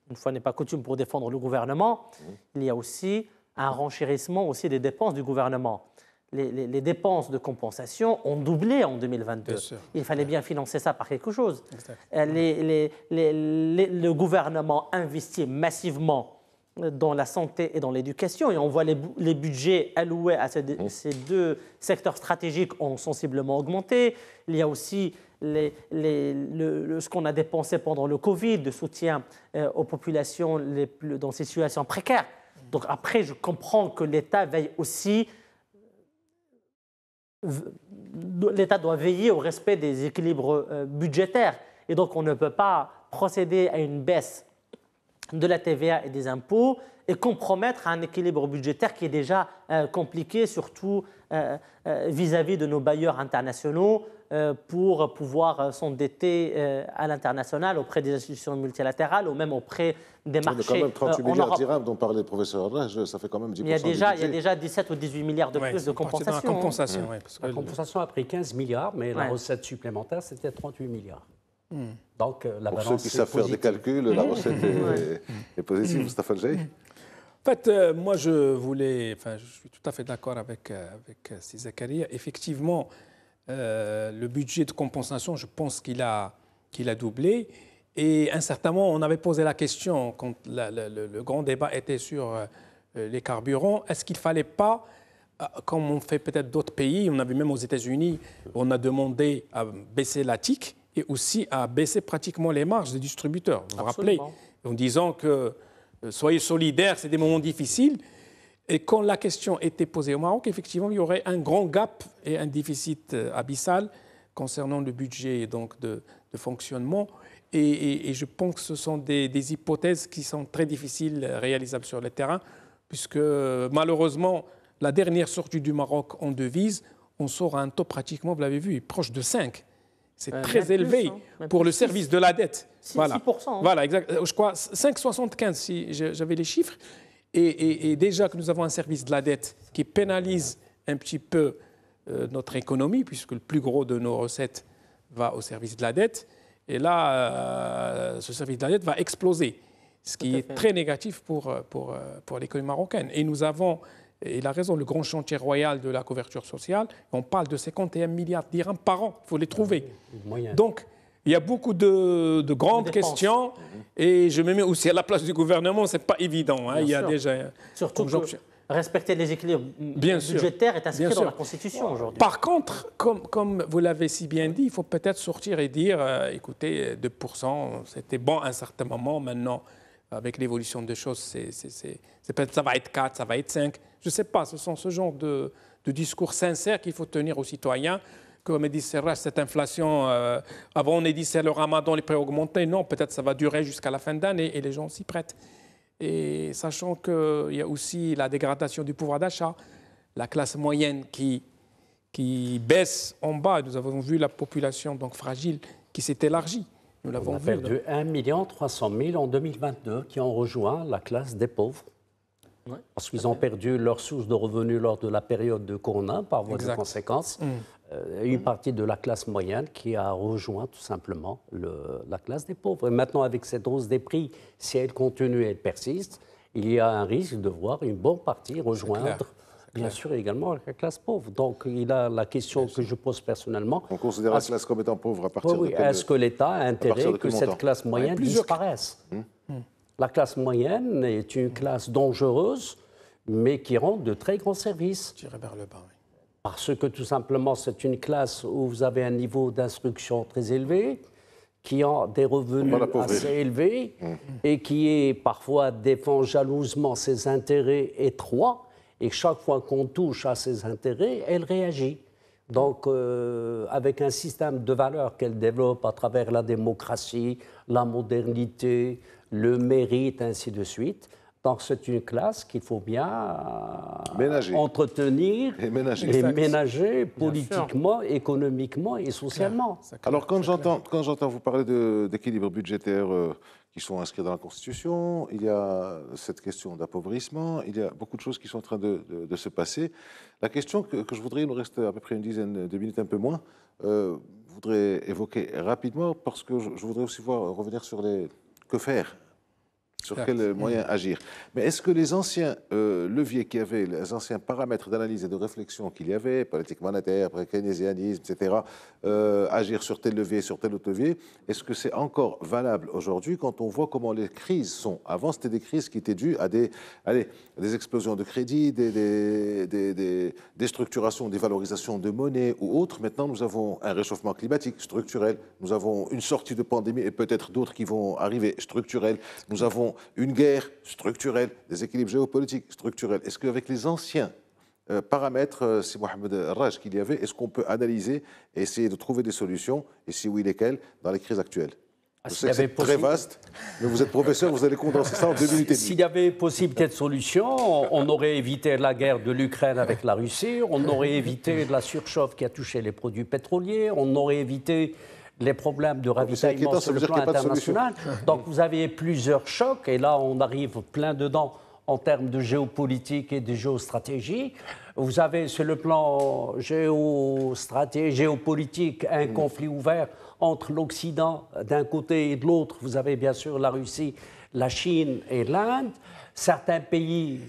une fois n'est pas coutume pour défendre le gouvernement, il y a aussi un renchérissement aussi des dépenses du gouvernement. Les dépenses de compensation ont doublé en 2022. Il fallait bien financer ça par quelque chose. Le gouvernement investit massivement dans la santé et dans l'éducation, et on voit les budgets alloués à ces deux secteurs stratégiques ont sensiblement augmenté. Il y a aussi ce qu'on a dépensé pendant le Covid, de soutien aux populations dans ces situations précaires. Donc après, je comprends que l'État veille aussi. L'État doit veiller au respect des équilibres budgétaires. Et donc, on ne peut pas procéder à une baisse de la TVA et des impôts et compromettre un équilibre budgétaire qui est déjà compliqué, surtout vis-à-vis de nos bailleurs internationaux, pour pouvoir s'endetter à l'international auprès des institutions multilatérales ou même auprès des marchés. Il y a quand même 38 milliards de dirhams dont parlait le professeur Raj, ça fait quand même 10% il y a déjà 17 ou 18 milliards de plus de compensation. La compensation a pris 15 milliarrs, mais la recette supplémentaire, c'était 38 milliards. Donc, la balance pour ceux qui savent faire des calculs, la recette est positive. Mustafa El-Jaï. En fait, moi, je suis tout à fait d'accord avec Si Zakaria. Effectivement, le budget de compensation, je pense qu'il a doublé. Et incertainement, on avait posé la question quand le grand débat était sur les carburants. Est-ce qu'il ne fallait pas, comme on fait peut-être d'autres pays, on a vu même aux États-Unis, on a demandé à baisser la TIC et aussi à baisser pratiquement les marges des distributeurs. Vous vous rappelez, en disant que soyez solidaires, c'est des moments difficiles. Et quand la question était posée au Maroc, effectivement, il y aurait un grand gap et un déficit abyssal concernant le budget donc, de fonctionnement. Et je pense que ce sont des hypothèses qui sont très difficiles réalisables sur le terrain, puisque malheureusement, la dernière sortie du Maroc en devise, on sort à un taux pratiquement, vous l'avez vu, proche de 5. C'est très élevé pour le service de la dette. 6%. Voilà, exact. Je crois 5,75 si j'avais les chiffres. Et déjà que nous avons un service de la dette qui pénalise un petit peu notre économie, puisque le plus gros de nos recettes va au service de la dette. Et là, ce service de la dette va exploser, ce qui est très négatif pour l'économie marocaine. Et nous avons, et il a raison, le grand chantier royal de la couverture sociale, on parle de 51 milliards de dirhams par an, il faut les trouver. Donc, il y a beaucoup de grandes questions et je me mets aussi à la place du gouvernement, ce n'est pas évident. Hein. Il y a déjà surtout que respecter les équilibres budgétaires est inscrit dans la Constitution aujourd'hui. Par contre, comme vous l'avez si bien dit, il faut peut-être sortir et dire, écoutez, 2%, c'était bon à un certain moment, maintenant, avec l'évolution des choses, peut-être ça va être 4, ça va être 5. Je ne sais pas, ce sont ce genre de discours sincères qu'il faut tenir aux citoyens. Comme dit Serraj, cette inflation, avant on a dit c'est le ramadan, les prix ont augmenté. Non, peut-être ça va durer jusqu'à la fin d'année et les gens s'y prêtent. Et sachant qu'il y a aussi la dégradation du pouvoir d'achat, la classe moyenne qui baisse en bas. Nous avons vu la population donc fragile qui s'est élargie. Nous l'avons vu. On a perdu 1 300 000 en 2022 qui ont rejoint la classe des pauvres. Ouais, parce qu'ils ont perdu leur source de revenus lors de la période de Corona, par voie de conséquence. Une partie de la classe moyenne qui a rejoint tout simplement la classe des pauvres. Et maintenant, avec cette hausse des prix, si elle continue et elle persiste, il y a un risque de voir une bonne partie rejoindre, bien sûr, également la classe pauvre. Donc, il a la question que je pose personnellement. On considère la classe comme étant pauvre à partir de est-ce que l'État a intérêt que cette classe moyenne disparaisse? La classe moyenne est une classe dangereuse, mais qui rend de très grands services. Tirer vers le bas, oui. Parce que tout simplement, c'est une classe où vous avez un niveau d'instruction très élevé, qui a des revenus assez élevés et qui parfois défend jalousement ses intérêts étroits. Et chaque fois qu'on touche à ses intérêts, elle réagit. Donc, avec un système de valeurs qu'elle développe à travers la démocratie, la modernité, le mérite, ainsi de suite. Donc, c'est une classe qu'il faut bien entretenir et ménager politiquement, économiquement et socialement. Alors, quand j'entends vous parler d'équilibre budgétaire qui sont inscrits dans la Constitution, il y a cette question d'appauvrissement, il y a beaucoup de choses qui sont en train de se passer. La question que je voudrais, il nous reste à peu près une dizaine de minutes, un peu moins, je voudrais évoquer rapidement, parce que je voudrais aussi revenir sur que faire. Sur quels moyens agir. Mais est-ce que les anciens leviers qu'il y avait, les anciens paramètres d'analyse et de réflexion qu'il y avait, politique monétaire, keynésianisme, etc., agir sur tel levier, sur tel autre levier, est-ce que c'est encore valable aujourd'hui quand on voit comment les crises sont? Avant, c'était des crises qui étaient dues à des explosions de crédit, des déstructurations, des valorisations de monnaie ou autres. Maintenant, nous avons un réchauffement climatique structurel, nous avons une sortie de pandémie et peut-être d'autres qui vont arriver structurelles, nous avons une guerre structurelle, des équilibres géopolitiques structurels. Est-ce qu'avec les anciens paramètres, c'est Mohamed Raj qu'il y avait, est-ce qu'on peut analyser et essayer de trouver des solutions, et si oui, lesquelles, dans les crises actuelles? Je sais que c'est très vaste, mais vous êtes professeur, vous allez condenser ça en 2 minutes et demie. S'il y avait possibilité de solution, on aurait évité la guerre de l'Ukraine avec la Russie, on aurait évité la surchauffe qui a touché les produits pétroliers, on aurait évité les problèmes de ravitaillement sur le plan international. Donc vous avez plusieurs chocs, et là on arrive plein dedans en termes de géopolitique et de géostratégie. Vous avez sur le plan géopolitique un conflit ouvert entre l'Occident d'un côté et de l'autre. Vous avez bien sûr la Russie, la Chine et l'Inde. Certains pays,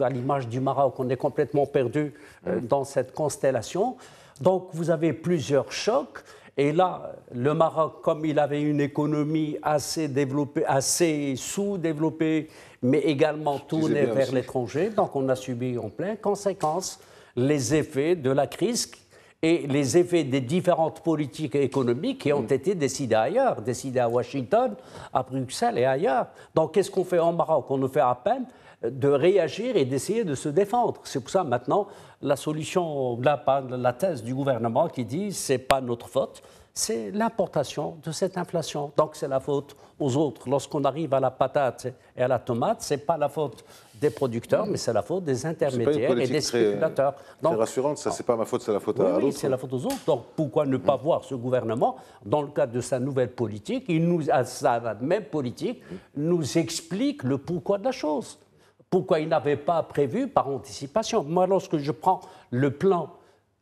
à l'image du Maroc, on est complètement perdu dans cette constellation. Donc vous avez plusieurs chocs. Et là, le Maroc, comme il avait une économie assez développée, assez sous-développée, mais également tournée vers l'étranger, donc on a subi en pleine conséquence les effets de la crise et les effets des différentes politiques économiques qui ont été décidées ailleurs, décidées à Washington, à Bruxelles et ailleurs. Donc qu'est-ce qu'on fait en Maroc? On nous fait à peine de réagir et d'essayer de se défendre. C'est pour ça maintenant la solution, la thèse du gouvernement qui dit c'est pas notre faute, c'est l'importation de cette inflation. Donc c'est la faute aux autres. Lorsqu'on arrive à la patate et à la tomate, c'est pas la faute des producteurs, mais c'est la faute des intermédiaires et des spéculateurs. Donc, c'est rassurant, ça c'est pas ma faute, c'est la faute à l'autre. Oui, c'est la faute aux autres. Donc pourquoi ne pas voir ce gouvernement, dans le cadre de sa nouvelle politique, sa même politique, nous explique le pourquoi de la chose. Pourquoi il n'avait pas prévu par anticipation. Moi, lorsque je prends le plan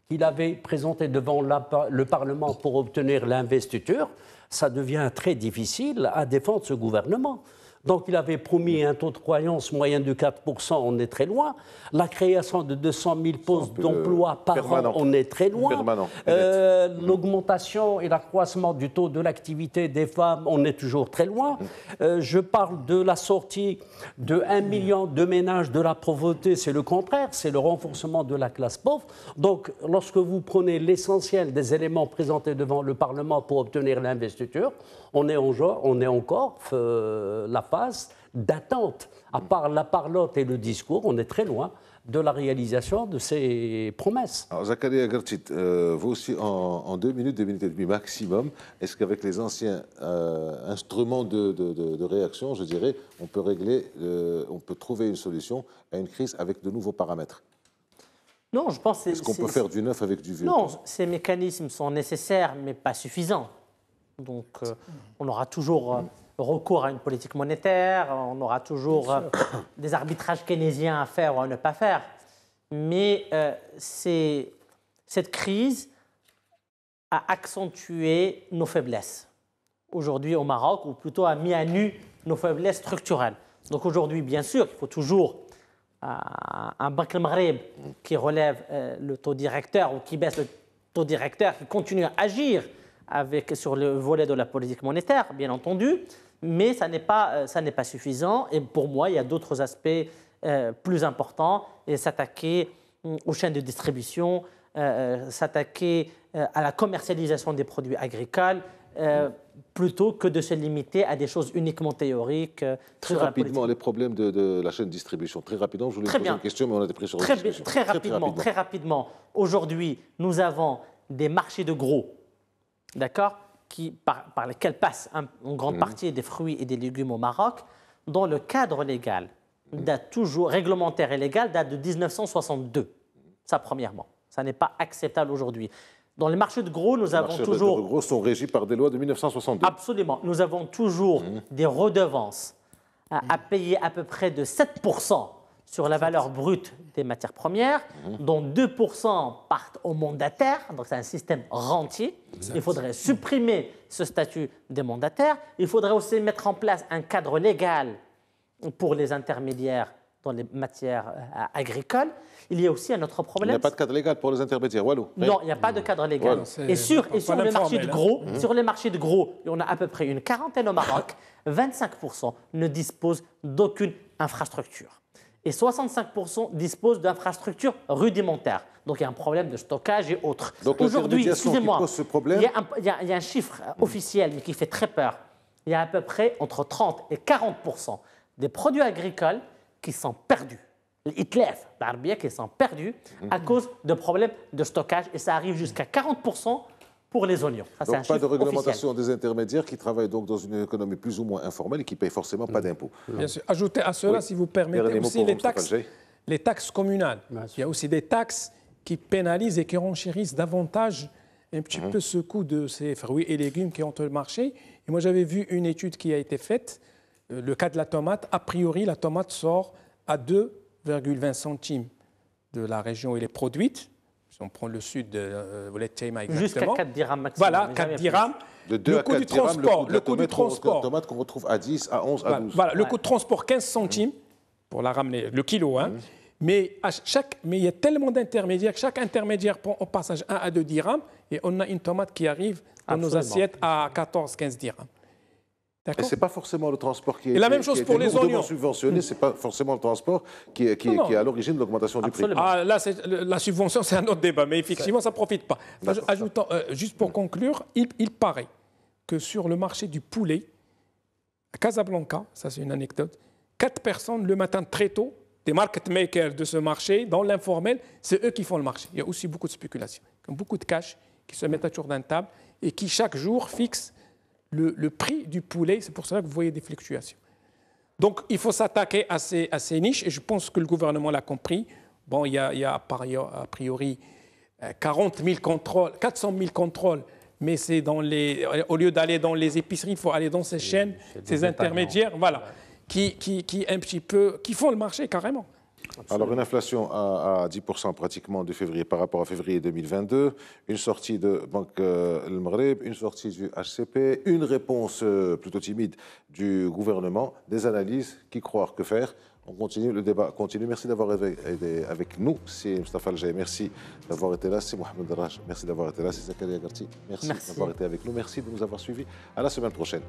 qu'il avait présenté devant le Parlement pour obtenir l'investiture, ça devient très difficile à défendre ce gouvernement. Donc il avait promis un taux de croissance moyen de 4%, on est très loin. La création de 200 000 postes d'emploi par an, on est très loin. L'augmentation et l'accroissement du taux de l'activité des femmes, on est toujours très loin. Je parle de la sortie de 1 million de ménages de la pauvreté, c'est le contraire, c'est le renforcement de la classe pauvre. Donc lorsque vous prenez l'essentiel des éléments présentés devant le Parlement pour obtenir l'investiture, on est encore la phase d'attente. À part la parlotte et le discours, on est très loin de la réalisation de ces promesses. Alors, Zakaria Gartit, vous aussi, en 2 minutes et demie maximum, est-ce qu'avec les anciens instruments de réaction, je dirais, on peut trouver une solution à une crise avec de nouveaux paramètres? Non, je pense que est-ce qu'on peut faire du neuf avec du vieux? Non, ces mécanismes sont nécessaires, mais pas suffisants. Donc, on aura toujours recours à une politique monétaire, on aura toujours des arbitrages keynésiens à faire ou à ne pas faire. Mais cette crise a accentué nos faiblesses. Aujourd'hui au Maroc, ou plutôt a mis à nu nos faiblesses structurelles. Donc aujourd'hui, bien sûr, il faut toujours un Banque al-Maghreb qui relève le taux directeur ou qui baisse le taux directeur, qui continue à agir sur le volet de la politique monétaire, bien entendu, mais ça n'est pas suffisant. Et pour moi, il y a d'autres aspects plus importants, et s'attaquer aux chaînes de distribution, s'attaquer à la commercialisation des produits agricoles, plutôt que de se limiter à des choses uniquement théoriques. Très rapidement, les problèmes de la chaîne de distribution. Très rapidement, je voulais poser une question, mais on a été pris sur la discussion. Très rapidement. Aujourd'hui, nous avons des marchés de gros, d'accord, par lesquels passe une grande partie des fruits et des légumes au Maroc, dont le cadre légal date toujours, réglementaire et légal, date de 1962. Ça, premièrement. Ça n'est pas acceptable aujourd'hui. Dans les marchés de gros, nous avons toujours... Les marchés de gros sont régis par des lois de 1962. Absolument. Nous avons toujours des redevances à payer à peu près de 7% sur la valeur brute des matières premières, dont 2% partent aux mandataires. Donc c'est un système rentier. Il faudrait supprimer ce statut des mandataires. Il faudrait aussi mettre en place un cadre légal pour les intermédiaires dans les matières agricoles. Il y a aussi un autre problème. Il n'y a pas de cadre légal pour les intermédiaires, Walou. Non, il n'y a pas de cadre légal. Et sur les marchés de gros, sur les marchés de gros, on a à peu près une quarantaine au Maroc. 25% ne disposent d'aucune infrastructure. Et 65% disposent d'infrastructures rudimentaires. Donc il y a un problème de stockage et autres. Donc aujourd'hui, excusez-moi, il y a un chiffre officiel, mais qui fait très peur. Il y a à peu près entre 30 et 40% des produits agricoles qui sont perdus. Hitler, l'Arabie, qui sont perdus à cause de problèmes de stockage. Et ça arrive jusqu'à 40% pour les oignons. Ça, donc pas de réglementation officiel des intermédiaires qui travaillent donc dans une économie plus ou moins informelle et qui ne payent forcément pas d'impôts. Bien sûr. Ajoutez à cela, si vous permettez, aussi les taxes communales. Il y a aussi des taxes qui pénalisent et qui renchérissent davantage un petit peu ce coût de ces fruits et légumes qui ont le marché. Et moi, j'avais vu une étude qui a été faite. Le cas de la tomate, a priori, la tomate sort à 2,20 centimes de la région où elle est produite. Si on prend le sud de Oulet-Tchema exactement. Jusqu'à 4 dirhams maximum. Voilà, 4 dirhams. De 2 à 4 dirhams, le coût du transport. La tomate qu'on retrouve à 10, à 11, à 12. Voilà, le coût de transport, 15 centimes pour la ramener, le kilo. Hein. Mais il y a tellement d'intermédiaires, chaque intermédiaire prend au passage 1 à 2 dirhams et on a une tomate qui arrive dans nos assiettes à 14-15 dirhams. Et ce n'est pas forcément le transport qui est, la même chose pour les oignons. Subventionné, ce n'est pas forcément le transport qui est à l'origine de l'augmentation du prix. Ah, là, la subvention, c'est un autre débat, mais effectivement, ça ne profite pas. Ajoutant, juste pour conclure, il paraît que sur le marché du poulet, à Casablanca, ça c'est une anecdote, 4 personnes le matin très tôt, des market makers de ce marché, dans l'informel, c'est eux qui font le marché. Il y a aussi beaucoup de spéculation, beaucoup de cash qui se mettent autour d'une table et qui chaque jour fixent le prix du poulet. C'est pour cela que vous voyez des fluctuations. Donc, il faut s'attaquer à ces niches, et je pense que le gouvernement l'a compris. Bon, il y a a priori 40 000 contrôles, 400 000 contrôles, mais c'est au lieu d'aller dans les épiceries, il faut aller dans ces chaînes, ces intermédiaires, voilà, qui font le marché carrément. Absolument. Alors, une inflation à 10% pratiquement de février par rapport à février 2022, une sortie de Banque al-Maghreb, une sortie du HCP, une réponse plutôt timide du gouvernement, des analyses, qui croire, que faire. On continue, le débat continue. Merci d'avoir été avec nous. C'est Mustafa Al-Jaye, merci d'avoir été là. C'est Mohamed Raj, merci d'avoir été là. C'est Zakaria Garti, merci d'avoir été avec nous. Merci de nous avoir suivis. À la semaine prochaine.